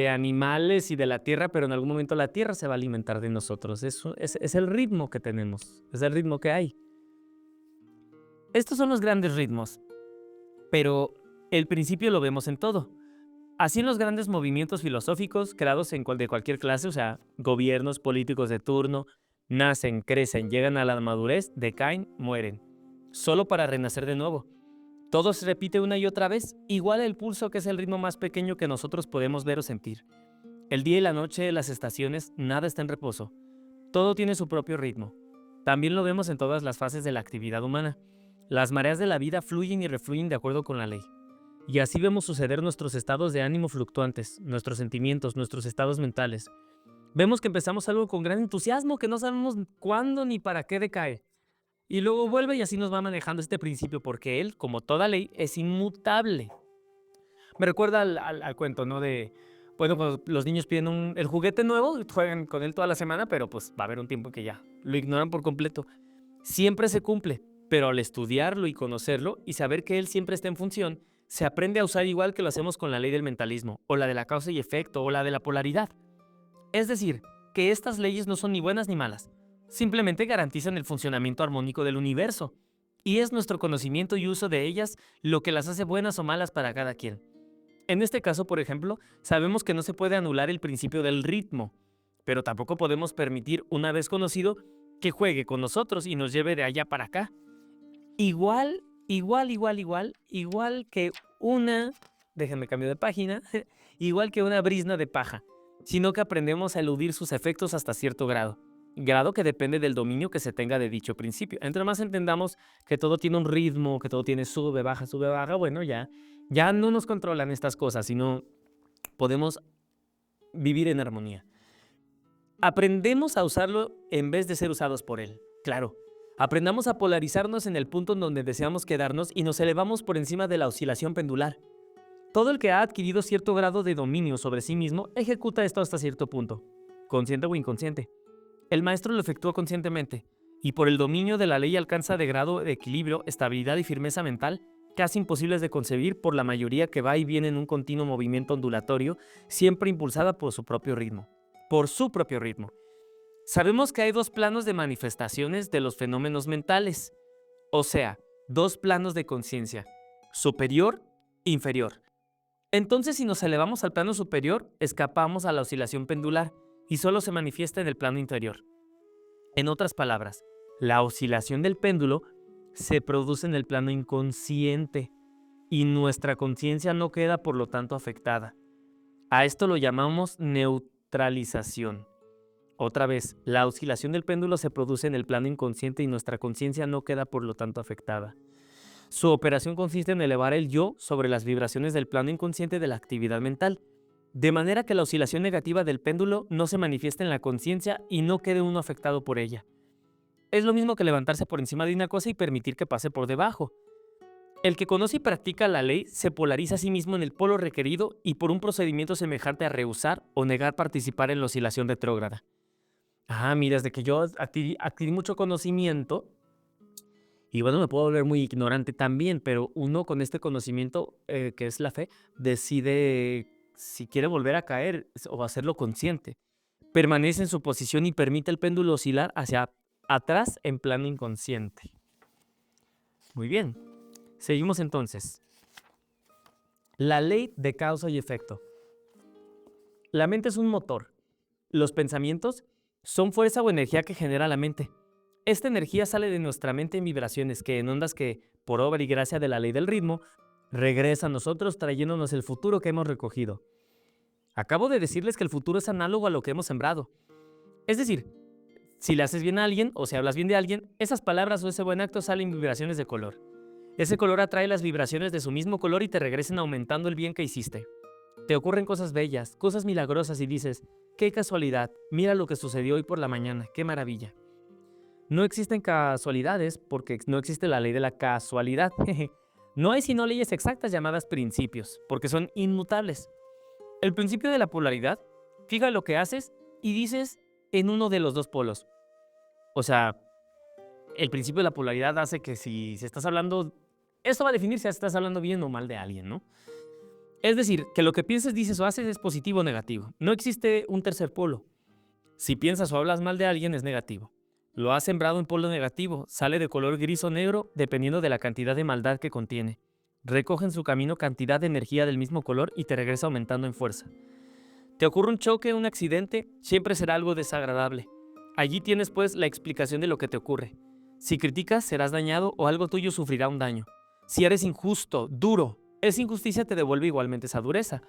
animales y de la tierra, pero en algún momento la tierra se va a alimentar de nosotros. Eso es el ritmo que tenemos, es el ritmo que hay. Estos son los grandes ritmos, pero el principio lo vemos en todo. Así en los grandes movimientos filosóficos creados de cualquier clase, o sea, gobiernos políticos de turno, nacen, crecen, llegan a la madurez, decaen, mueren, solo para renacer de nuevo. Todo se repite una y otra vez, igual el pulso, que es el ritmo más pequeño que nosotros podemos ver o sentir. El día y la noche, las estaciones, nada está en reposo. Todo tiene su propio ritmo. También lo vemos en todas las fases de la actividad humana. Las mareas de la vida fluyen y refluyen de acuerdo con la ley. Y así vemos suceder nuestros estados de ánimo fluctuantes, nuestros sentimientos, nuestros estados mentales. Vemos que empezamos algo con gran entusiasmo que no sabemos cuándo ni para qué decae. Y luego vuelve y así nos va manejando este principio porque él, como toda ley, es inmutable. Me recuerda al cuento, ¿no? Bueno, pues los niños piden el juguete nuevo, juegan con él toda la semana, pero pues va a haber un tiempo que ya lo ignoran por completo. Siempre se cumple, pero al estudiarlo y conocerlo y saber que él siempre está en función, se aprende a usar igual que lo hacemos con la ley del mentalismo, o la de la causa y efecto, o la de la polaridad. Es decir, que estas leyes no son ni buenas ni malas, simplemente garantizan el funcionamiento armónico del universo, y es nuestro conocimiento y uso de ellas lo que las hace buenas o malas para cada quien. En este caso, por ejemplo, sabemos que no se puede anular el principio del ritmo, pero tampoco podemos permitir, una vez conocido, que juegue con nosotros y nos lleve de allá para acá. Igual que una, déjenme cambio de página, igual que una brizna de paja, sino que aprendemos a eludir sus efectos hasta cierto grado que depende del dominio que se tenga de dicho principio. Entre más entendamos que todo tiene un ritmo, que todo tiene sube, baja, bueno, ya no nos controlan estas cosas, sino podemos vivir en armonía. Aprendemos a usarlo en vez de ser usados por él. Claro, aprendamos a polarizarnos en el punto en donde deseamos quedarnos y nos elevamos por encima de la oscilación pendular. Todo el que ha adquirido cierto grado de dominio sobre sí mismo ejecuta esto hasta cierto punto, consciente o inconsciente. El maestro lo efectúa conscientemente, y por el dominio de la ley alcanza de grado de equilibrio, estabilidad y firmeza mental, casi imposibles de concebir por la mayoría que va y viene en un continuo movimiento ondulatorio, siempre impulsada por su propio ritmo. Sabemos que hay dos planos de manifestaciones de los fenómenos mentales, o sea, dos planos de conciencia, superior e inferior. Entonces, si nos elevamos al plano superior, escapamos a la oscilación pendular, y solo se manifiesta en el plano interior. En otras palabras, la oscilación del péndulo se produce en el plano inconsciente y nuestra conciencia no queda por lo tanto afectada. A esto lo llamamos neutralización. Otra vez, la oscilación del péndulo se produce en el plano inconsciente y nuestra conciencia no queda por lo tanto afectada. Su operación consiste en elevar el yo sobre las vibraciones del plano inconsciente de la actividad mental, de manera que la oscilación negativa del péndulo no se manifieste en la conciencia y no quede uno afectado por ella. Es lo mismo que levantarse por encima de una cosa y permitir que pase por debajo. El que conoce y practica la ley se polariza a sí mismo en el polo requerido y por un procedimiento semejante a rehusar o negar participar en la oscilación retrógrada. Mira, desde que yo adquirí mucho conocimiento, y bueno, me puedo volver muy ignorante también, pero uno con este conocimiento, que es la fe, decide si quiere volver a caer o hacerlo consciente. Permanece en su posición y permite el péndulo oscilar hacia atrás en plano inconsciente. Muy bien. Seguimos entonces. La ley de causa y efecto. La mente es un motor. Los pensamientos son fuerza o energía que genera la mente. Esta energía sale de nuestra mente en vibraciones que, en ondas que, por obra y gracia de la ley del ritmo, regresa a nosotros trayéndonos el futuro que hemos recogido. Acabo de decirles que el futuro es análogo a lo que hemos sembrado. Es decir, si le haces bien a alguien o si hablas bien de alguien, esas palabras o ese buen acto salen vibraciones de color. Ese color atrae las vibraciones de su mismo color y te regresan aumentando el bien que hiciste. Te ocurren cosas bellas, cosas milagrosas y dices, ¡qué casualidad! Mira lo que sucedió hoy por la mañana, ¡qué maravilla! No existen casualidades porque no existe la ley de la casualidad. No hay sino leyes exactas llamadas principios, porque son inmutables. El principio de la polaridad fija lo que haces y dices en uno de los dos polos. O sea, el principio de la polaridad hace que si estás hablando, esto va a definir si estás hablando bien o mal de alguien, ¿no? Es decir, que lo que pienses, dices o haces es positivo o negativo. No existe un tercer polo. Si piensas o hablas mal de alguien es negativo. Lo has sembrado en polo negativo, sale de color gris o negro dependiendo de la cantidad de maldad que contiene. Recoge en su camino cantidad de energía del mismo color y te regresa aumentando en fuerza. Te ocurre un choque, un accidente, siempre será algo desagradable. Allí tienes pues la explicación de lo que te ocurre. Si criticas, serás dañado o algo tuyo sufrirá un daño. Si eres injusto, duro, esa injusticia te devuelve igualmente esa dureza.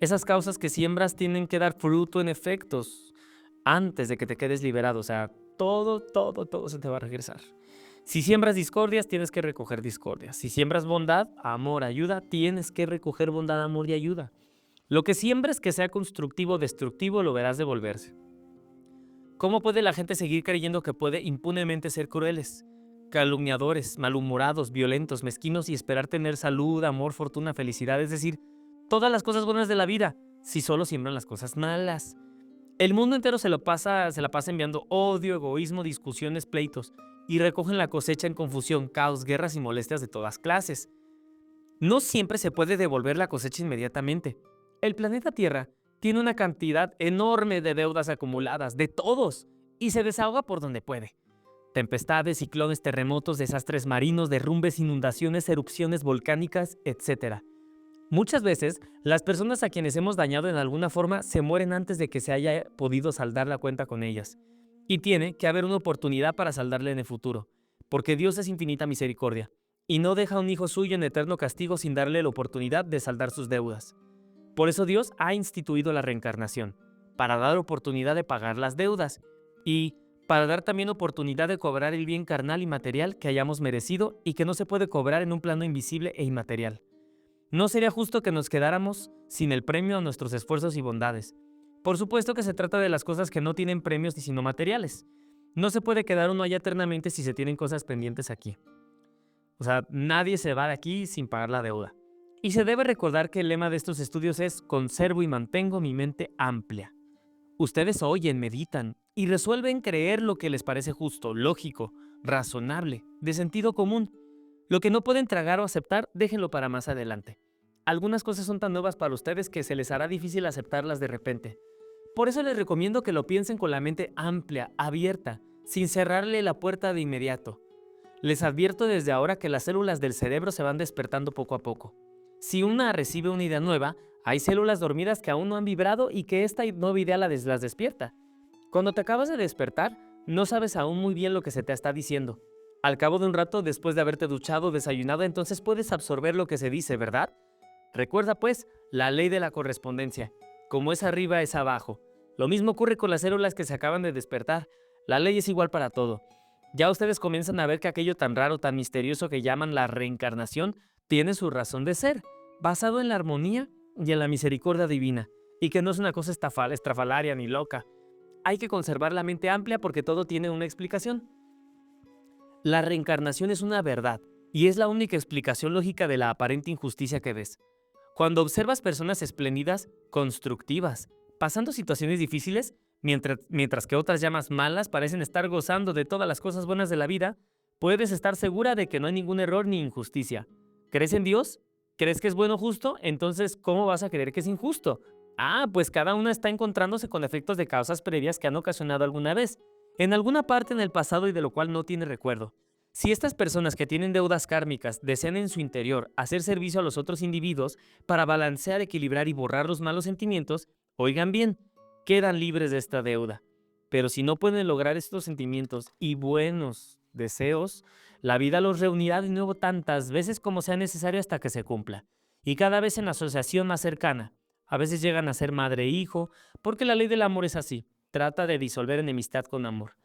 Esas causas que siembras tienen que dar fruto en efectos antes de que te quedes liberado. O sea, todo se te va a regresar. Si siembras discordias, tienes que recoger discordias. Si siembras bondad, amor, ayuda, tienes que recoger bondad, amor y ayuda. Lo que siembres que sea constructivo o destructivo, lo verás devolverse. ¿Cómo puede la gente seguir creyendo que puede impunemente ser crueles, calumniadores, malhumorados, violentos, mezquinos y esperar tener salud, amor, fortuna, felicidad? Es decir, todas las cosas buenas de la vida, si solo siembran las cosas malas. El mundo entero se la pasa enviando odio, egoísmo, discusiones, pleitos, y recogen la cosecha en confusión, caos, guerras y molestias de todas clases. No siempre se puede devolver la cosecha inmediatamente. El planeta Tierra tiene una cantidad enorme de deudas acumuladas, de todos, y se desahoga por donde puede. Tempestades, ciclones, terremotos, desastres marinos, derrumbes, inundaciones, erupciones volcánicas, etc. Muchas veces, las personas a quienes hemos dañado en alguna forma se mueren antes de que se haya podido saldar la cuenta con ellas. Y tiene que haber una oportunidad para saldarle en el futuro, porque Dios es infinita misericordia, y no deja a un hijo suyo en eterno castigo sin darle la oportunidad de saldar sus deudas. Por eso Dios ha instituido la reencarnación, para dar oportunidad de pagar las deudas, y para dar también oportunidad de cobrar el bien carnal y material que hayamos merecido y que no se puede cobrar en un plano invisible e inmaterial. No sería justo que nos quedáramos sin el premio a nuestros esfuerzos y bondades. Por supuesto que se trata de las cosas que no tienen premios ni sino materiales. No se puede quedar uno allá eternamente si se tienen cosas pendientes aquí. O sea, nadie se va de aquí sin pagar la deuda. Y se debe recordar que el lema de estos estudios es: conservo y mantengo mi mente amplia. Ustedes oyen, meditan y resuelven creer lo que les parece justo, lógico, razonable, de sentido común. Lo que no pueden tragar o aceptar, déjenlo para más adelante. Algunas cosas son tan nuevas para ustedes que se les hará difícil aceptarlas de repente. Por eso les recomiendo que lo piensen con la mente amplia, abierta, sin cerrarle la puerta de inmediato. Les advierto desde ahora que las células del cerebro se van despertando poco a poco. Si una recibe una idea nueva, hay células dormidas que aún no han vibrado y que esta nueva idea las despierta. Cuando te acabas de despertar, no sabes aún muy bien lo que se te está diciendo. Al cabo de un rato, después de haberte duchado o desayunado, entonces puedes absorber lo que se dice, ¿verdad? Recuerda, pues, la ley de la correspondencia. Como es arriba, es abajo. Lo mismo ocurre con las células que se acaban de despertar. La ley es igual para todo. Ya ustedes comienzan a ver que aquello tan raro, tan misterioso que llaman la reencarnación, tiene su razón de ser, basado en la armonía y en la misericordia divina, y que no es una cosa estrafalaria ni loca. Hay que conservar la mente amplia porque todo tiene una explicación. La reencarnación es una verdad, y es la única explicación lógica de la aparente injusticia que ves. Cuando observas personas espléndidas, constructivas, pasando situaciones difíciles, mientras que otras llamas malas parecen estar gozando de todas las cosas buenas de la vida, puedes estar segura de que no hay ningún error ni injusticia. ¿Crees en Dios? ¿Crees que es bueno o justo? Entonces, ¿cómo vas a creer que es injusto? Pues cada una está encontrándose con efectos de causas previas que han ocasionado alguna vez, en alguna parte en el pasado y de lo cual no tiene recuerdo. Si estas personas que tienen deudas kármicas desean en su interior hacer servicio a los otros individuos para balancear, equilibrar y borrar los malos sentimientos, oigan bien, quedan libres de esta deuda. Pero si no pueden lograr estos sentimientos y buenos deseos, la vida los reunirá de nuevo tantas veces como sea necesario hasta que se cumpla, y cada vez en asociación más cercana. A veces llegan a ser madre e hijo, porque la ley del amor es así, trata de disolver enemistad con amor.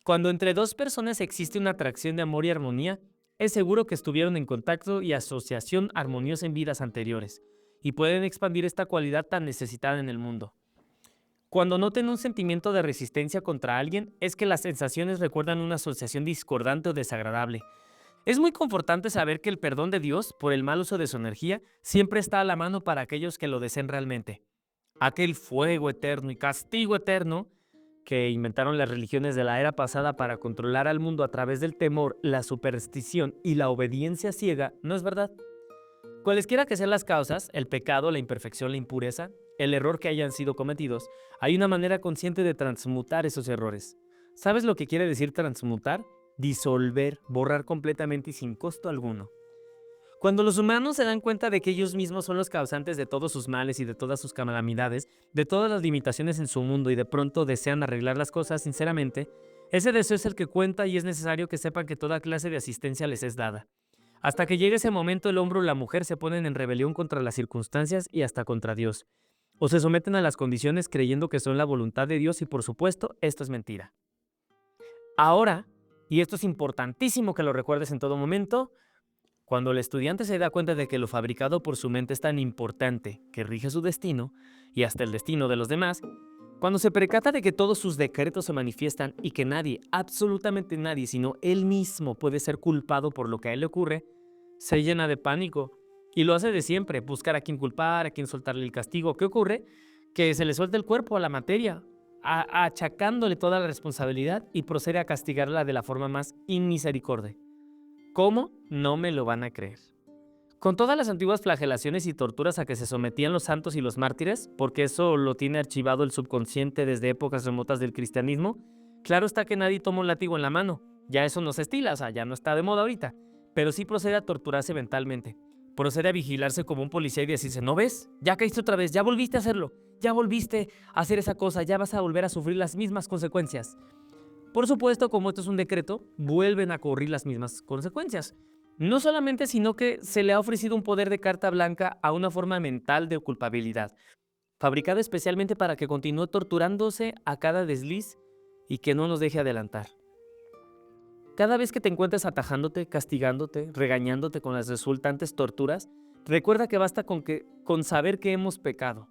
Cuando entre dos personas existe una atracción de amor y armonía, es seguro que estuvieron en contacto y asociación armoniosa en vidas anteriores, y pueden expandir esta cualidad tan necesitada en el mundo. Cuando noten un sentimiento de resistencia contra alguien, es que las sensaciones recuerdan una asociación discordante o desagradable. Es muy confortante saber que el perdón de Dios por el mal uso de su energía siempre está a la mano para aquellos que lo deseen realmente. Aquel fuego eterno y castigo eterno que inventaron las religiones de la era pasada para controlar al mundo a través del temor, la superstición y la obediencia ciega, no es verdad. Cualesquiera que sean las causas, el pecado, la imperfección, la impureza, el error que hayan sido cometidos, hay una manera consciente de transmutar esos errores. ¿Sabes lo que quiere decir transmutar? Disolver, borrar completamente y sin costo alguno. Cuando los humanos se dan cuenta de que ellos mismos son los causantes de todos sus males y de todas sus calamidades, de todas las limitaciones en su mundo y de pronto desean arreglar las cosas sinceramente, ese deseo es el que cuenta y es necesario que sepan que toda clase de asistencia les es dada. Hasta que llegue ese momento, el hombre o la mujer se ponen en rebelión contra las circunstancias y hasta contra Dios, o se someten a las condiciones creyendo que son la voluntad de Dios y por supuesto, esto es mentira. Ahora, y esto es importantísimo que lo recuerdes en todo momento, cuando el estudiante se da cuenta de que lo fabricado por su mente es tan importante que rige su destino y hasta el destino de los demás, cuando se percata de que todos sus decretos se manifiestan y que nadie, absolutamente nadie, sino él mismo puede ser culpado por lo que a él le ocurre, se llena de pánico y lo hace de siempre, buscar a quién culpar, a quién soltarle el castigo. ¿Qué ocurre? Que se le suelta el cuerpo a la materia, achacándole toda la responsabilidad y procede a castigarla de la forma más inmisericordia. ¿Cómo? No me lo van a creer. Con todas las antiguas flagelaciones y torturas a que se sometían los santos y los mártires, porque eso lo tiene archivado el subconsciente desde épocas remotas del cristianismo, claro está que nadie toma un látigo en la mano. Ya eso no se estila, o sea, ya no está de moda ahorita, pero sí procede a torturarse mentalmente. Procede a vigilarse como un policía y decirse, ¿no ves? Ya caíste otra vez, ya volviste a hacerlo, ya volviste a hacer esa cosa, ya vas a volver a sufrir las mismas consecuencias. Por supuesto, como esto es un decreto, vuelven a ocurrir las mismas consecuencias. No solamente, sino que se le ha ofrecido un poder de carta blanca a una forma mental de culpabilidad, fabricada especialmente para que continúe torturándose a cada desliz y que no nos deje adelantar. Cada vez que te encuentres atajándote, castigándote, regañándote con las resultantes torturas, recuerda que basta con saber que hemos pecado.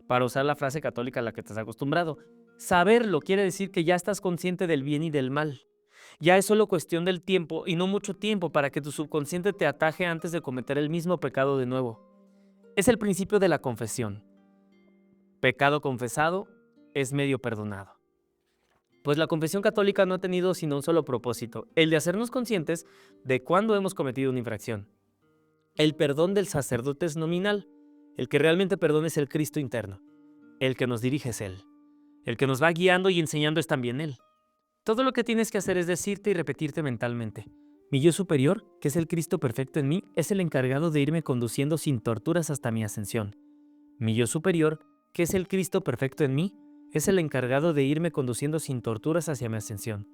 Para usar la frase católica a la que estás acostumbrado, saberlo quiere decir que ya estás consciente del bien y del mal. Ya es solo cuestión del tiempo y no mucho tiempo para que tu subconsciente te ataje antes de cometer el mismo pecado de nuevo. Es el principio de la confesión. Pecado confesado es medio perdonado. Pues la confesión católica no ha tenido sino un solo propósito, el de hacernos conscientes de cuándo hemos cometido una infracción. El perdón del sacerdote es nominal. El que realmente perdona es el Cristo interno. El que nos dirige es Él. El que nos va guiando y enseñando es también Él. Todo lo que tienes que hacer es decirte y repetirte mentalmente. Mi yo superior, que es el Cristo perfecto en mí, es el encargado de irme conduciendo sin torturas hasta mi ascensión. Mi yo superior, que es el Cristo perfecto en mí, es el encargado de irme conduciendo sin torturas hacia mi ascensión.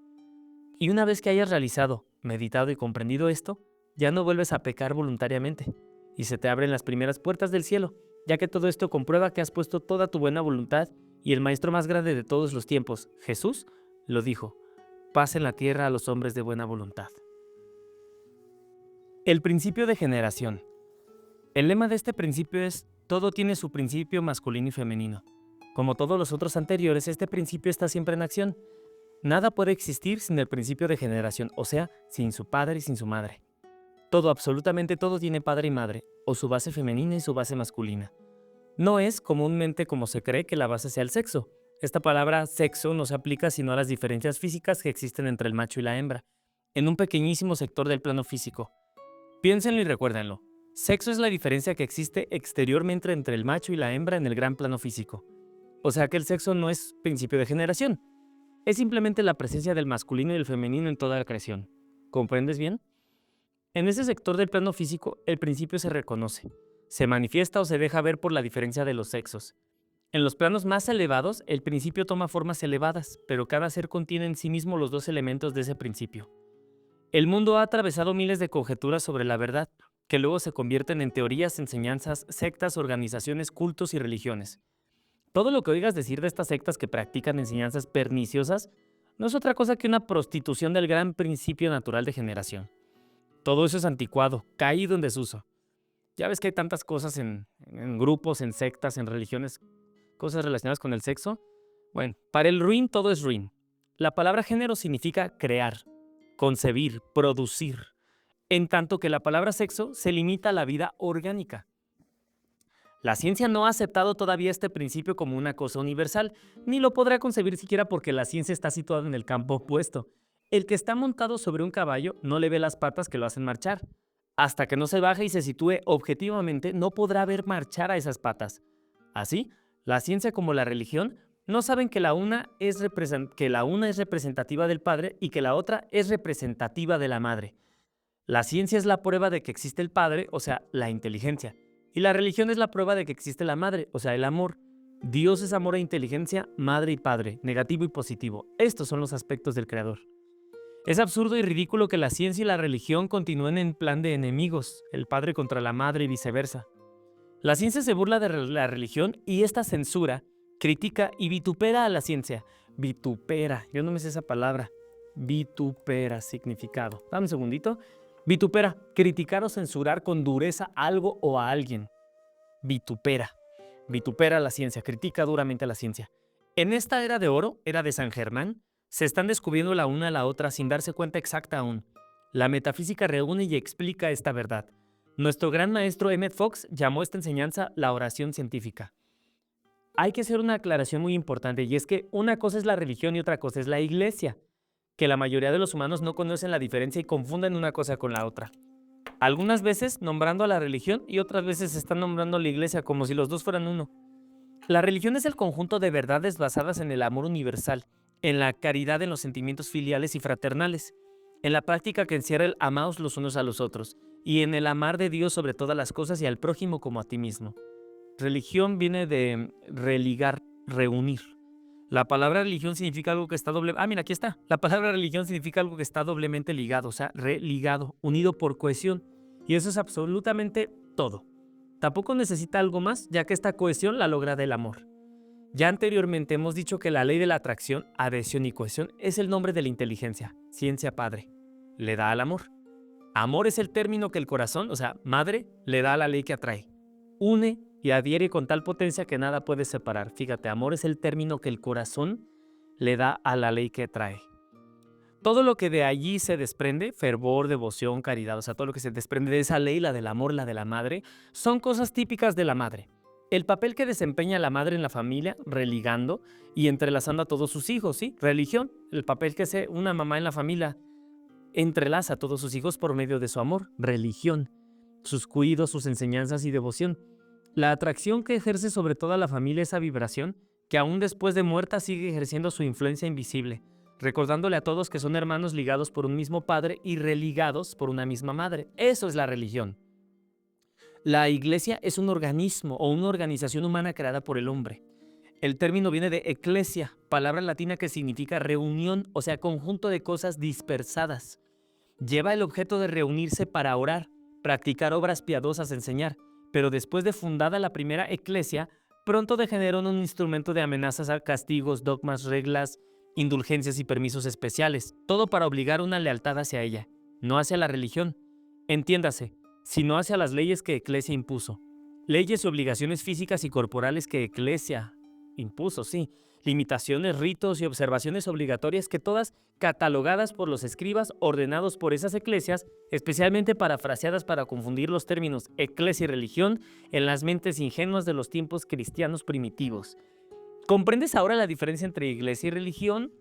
Y una vez que hayas realizado, meditado y comprendido esto, ya no vuelves a pecar voluntariamente, y se te abren las primeras puertas del cielo, ya que todo esto comprueba que has puesto toda tu buena voluntad y el Maestro más grande de todos los tiempos, Jesús, lo dijo, paz en la tierra a los hombres de buena voluntad. El principio de generación. El lema de este principio es, todo tiene su principio masculino y femenino. Como todos los otros anteriores, este principio está siempre en acción. Nada puede existir sin el principio de generación, o sea, sin su padre y sin su madre. Todo, absolutamente todo tiene padre y madre, o su base femenina y su base masculina. No es comúnmente como se cree que la base sea el sexo. Esta palabra sexo no se aplica sino a las diferencias físicas que existen entre el macho y la hembra, en un pequeñísimo sector del plano físico. Piénsenlo y recuérdenlo. Sexo es la diferencia que existe exteriormente entre el macho y la hembra en el gran plano físico. O sea que el sexo no es principio de generación. Es simplemente la presencia del masculino y del femenino en toda la creación. ¿Comprendes bien? En ese sector del plano físico, el principio se reconoce, se manifiesta o se deja ver por la diferencia de los sexos. En los planos más elevados, el principio toma formas elevadas, pero cada ser contiene en sí mismo los dos elementos de ese principio. El mundo ha atravesado miles de conjeturas sobre la verdad, que luego se convierten en teorías, enseñanzas, sectas, organizaciones, cultos y religiones. Todo lo que oigas decir de estas sectas que practican enseñanzas perniciosas no es otra cosa que una prostitución del gran principio natural de generación. Todo eso es anticuado, caído en desuso. Ya ves que hay tantas cosas en grupos, en sectas, en religiones, cosas relacionadas con el sexo. Bueno, para el ruin todo es ruin. La palabra género significa crear, concebir, producir, en tanto que la palabra sexo se limita a la vida orgánica. La ciencia no ha aceptado todavía este principio como una cosa universal, ni lo podrá concebir siquiera porque la ciencia está situada en el campo opuesto. El que está montado sobre un caballo no le ve las patas que lo hacen marchar. Hasta que no se baje y se sitúe objetivamente, no podrá ver marchar a esas patas. Así, la ciencia como la religión no saben que la una es representativa del padre y que la otra es representativa de la madre. La ciencia es la prueba de que existe el padre, o sea, la inteligencia. Y la religión es la prueba de que existe la madre, o sea, el amor. Dios es amor e inteligencia, madre y padre, negativo y positivo. Estos son los aspectos del creador. Es absurdo y ridículo que la ciencia y la religión continúen en plan de enemigos, el padre contra la madre y viceversa. La ciencia se burla de la religión y esta censura, critica y vitupera a la ciencia. Vitupera, yo no me sé esa palabra. Vitupera, significado. Dame un segundito. Vitupera, criticar o censurar con dureza algo o a alguien. Vitupera. Vitupera la ciencia, critica duramente a la ciencia. En esta era de oro, era de San Germán, se están descubriendo la una a la otra sin darse cuenta exacta aún. La metafísica reúne y explica esta verdad. Nuestro gran maestro Emmett Fox llamó esta enseñanza la oración científica. Hay que hacer una aclaración muy importante, y es que una cosa es la religión y otra cosa es la iglesia, que la mayoría de los humanos no conocen la diferencia y confunden una cosa con la otra. Algunas veces nombrando a la religión y otras veces están nombrando a la iglesia como si los dos fueran uno. La religión es el conjunto de verdades basadas en el amor universal, en la caridad, en los sentimientos filiales y fraternales, en la práctica que encierra el amaos los unos a los otros, y en el amar de Dios sobre todas las cosas y al prójimo como a ti mismo. Religión viene de religar, reunir. La palabra religión significa algo que está mira, aquí está. La palabra religión significa algo que está doblemente ligado, o sea, religado, unido por cohesión. Y eso es absolutamente todo. Tampoco necesita algo más, ya que esta cohesión la logra del amor. Ya anteriormente hemos dicho que la ley de la atracción, adhesión y cohesión es el nombre de la inteligencia, ciencia padre. Le da al amor. Amor es el término que el corazón, o sea, madre, le da a la ley que atrae. Une y adhiere con tal potencia que nada puede separar. Fíjate, amor es el término que el corazón le da a la ley que atrae. Todo lo que de allí se desprende, fervor, devoción, caridad, o sea, todo lo que se desprende de esa ley, la del amor, la de la madre, son cosas típicas de la madre. El papel que desempeña la madre en la familia, religando y entrelazando a todos sus hijos, ¿sí? Religión, el papel que hace una mamá en la familia, entrelaza a todos sus hijos por medio de su amor, religión, sus cuidados, sus enseñanzas y devoción. La atracción que ejerce sobre toda la familia esa vibración, que aún después de muerta sigue ejerciendo su influencia invisible, recordándole a todos que son hermanos ligados por un mismo padre y religados por una misma madre. Eso es la religión. La iglesia es un organismo o una organización humana creada por el hombre. El término viene de ecclesia, palabra latina que significa reunión, o sea, conjunto de cosas dispersadas. Lleva el objeto de reunirse para orar, practicar obras piadosas, enseñar, pero después de fundada la primera eclesia, pronto degeneró en un instrumento de amenazas a castigos, dogmas, reglas, indulgencias y permisos especiales, todo para obligar una lealtad hacia ella, no hacia la religión. Entiéndase, sino hacia las leyes que Eclesia impuso. Leyes y obligaciones físicas y corporales que Eclesia impuso, sí. Limitaciones, ritos y observaciones obligatorias que todas catalogadas por los escribas, ordenados por esas eclesias, especialmente parafraseadas para confundir los términos eclesia y religión en las mentes ingenuas de los tiempos cristianos primitivos. ¿Comprendes ahora la diferencia entre iglesia y religión?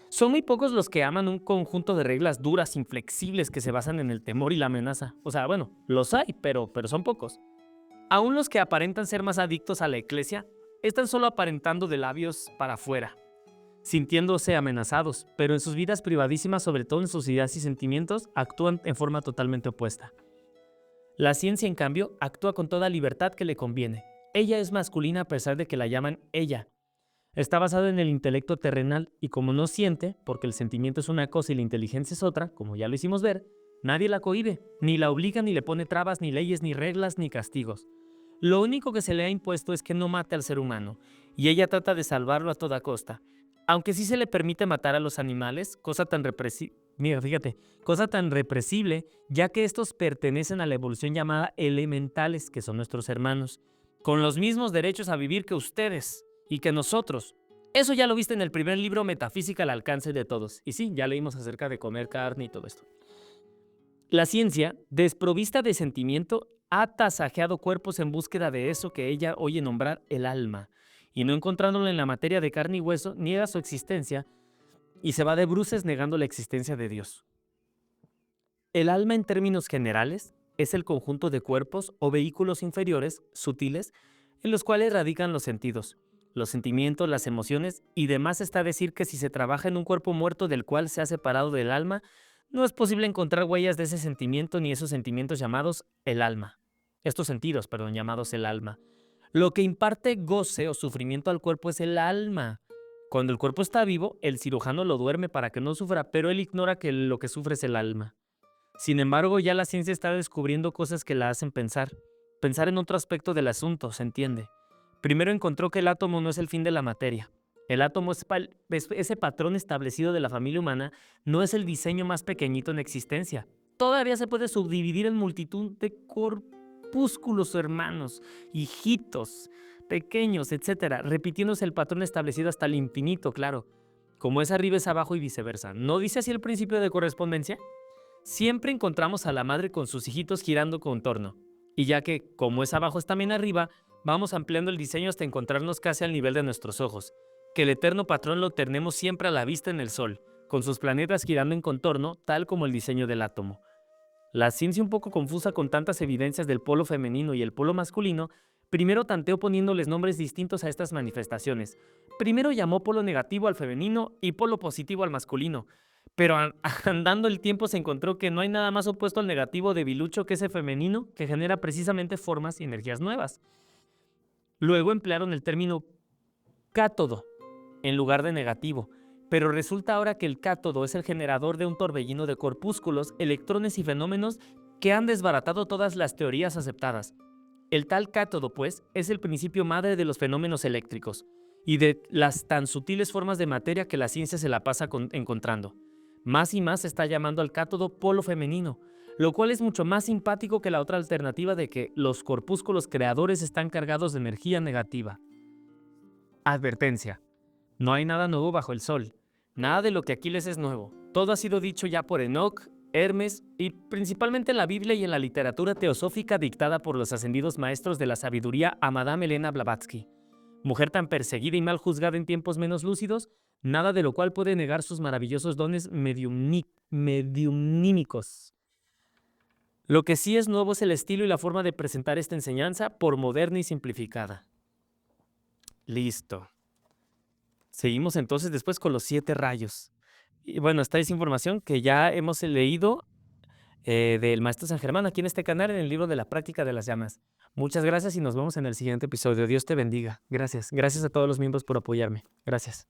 Son muy pocos los que aman un conjunto de reglas duras, inflexibles, que se basan en el temor y la amenaza. O sea, bueno, los hay, pero son pocos. Aún los que aparentan ser más adictos a la iglesia están solo aparentando de labios para afuera, sintiéndose amenazados, pero en sus vidas privadísimas, sobre todo en sus ideas y sentimientos, actúan en forma totalmente opuesta. La ciencia, en cambio, actúa con toda libertad que le conviene. Ella es masculina a pesar de que la llaman ella. Está basada en el intelecto terrenal y como no siente, porque el sentimiento es una cosa y la inteligencia es otra, como ya lo hicimos ver, nadie la cohíbe, ni la obliga, ni le pone trabas, ni leyes, ni reglas, ni castigos. Lo único que se le ha impuesto es que no mate al ser humano, y ella trata de salvarlo a toda costa. Aunque sí se le permite matar a los animales, cosa tan represible, ya que estos pertenecen a la evolución llamada elementales, que son nuestros hermanos, con los mismos derechos a vivir que ustedes y que nosotros. Eso ya lo viste en el primer libro, Metafísica al alcance de todos. Y sí, ya leímos acerca de comer carne y todo esto. La ciencia, desprovista de sentimiento, ha tasajeado cuerpos en búsqueda de eso que ella oye nombrar el alma, y no encontrándolo en la materia de carne y hueso, niega su existencia y se va de bruces negando la existencia de Dios. El alma, en términos generales, es el conjunto de cuerpos o vehículos inferiores, sutiles, en los cuales radican los sentidos, los sentimientos, las emociones, y demás está decir que si se trabaja en un cuerpo muerto del cual se ha separado del alma, no es posible encontrar huellas de ese sentimiento ni esos sentimientos llamados el alma. Estos sentidos, llamados el alma. Lo que imparte goce o sufrimiento al cuerpo es el alma. Cuando el cuerpo está vivo, el cirujano lo duerme para que no sufra, pero él ignora que lo que sufre es el alma. Sin embargo, ya la ciencia está descubriendo cosas que la hacen pensar en otro aspecto del asunto, ¿se entiende? Primero encontró que el átomo no es el fin de la materia. El átomo es ese patrón establecido de la familia humana, no es el diseño más pequeñito en existencia. Todavía se puede subdividir en multitud de corpúsculos hermanos, hijitos, pequeños, etcétera, repitiéndose el patrón establecido hasta el infinito, claro. Como es arriba es abajo y viceversa. ¿No dice así el principio de correspondencia? Siempre encontramos a la madre con sus hijitos girando contorno. Y ya que, como es abajo es también arriba, vamos ampliando el diseño hasta encontrarnos casi al nivel de nuestros ojos. Que el eterno patrón lo tenemos siempre a la vista en el Sol, con sus planetas girando en contorno, tal como el diseño del átomo. La ciencia, un poco confusa con tantas evidencias del polo femenino y el polo masculino, primero tanteó poniéndoles nombres distintos a estas manifestaciones. Primero llamó polo negativo al femenino y polo positivo al masculino, pero andando el tiempo se encontró que no hay nada más opuesto al negativo debilucho que ese femenino, que genera precisamente formas y energías nuevas. Luego emplearon el término cátodo en lugar de negativo, pero resulta ahora que el cátodo es el generador de un torbellino de corpúsculos, electrones y fenómenos que han desbaratado todas las teorías aceptadas. El tal cátodo, pues, es el principio madre de los fenómenos eléctricos y de las tan sutiles formas de materia que la ciencia se la pasa encontrando. Más y más se está llamando al cátodo polo femenino, lo cual es mucho más simpático que la otra alternativa de que los corpúsculos creadores están cargados de energía negativa. Advertencia. No hay nada nuevo bajo el sol. Nada de lo que aquí les es nuevo. Todo ha sido dicho ya por Enoch, Hermes y principalmente en la Biblia y en la literatura teosófica dictada por los ascendidos maestros de la sabiduría a Madame Elena Blavatsky. Mujer tan perseguida y mal juzgada en tiempos menos lúcidos, nada de lo cual puede negar sus maravillosos dones mediumnímicos. Lo que sí es nuevo es el estilo y la forma de presentar esta enseñanza por moderna y simplificada. Listo. Seguimos entonces después con los 7 rayos. Y bueno, esta es información que ya hemos leído del Maestro San Germán aquí en este canal, en el libro de la práctica de las llamas. Muchas gracias y nos vemos en el siguiente episodio. Dios te bendiga. Gracias. Gracias a todos los miembros por apoyarme. Gracias.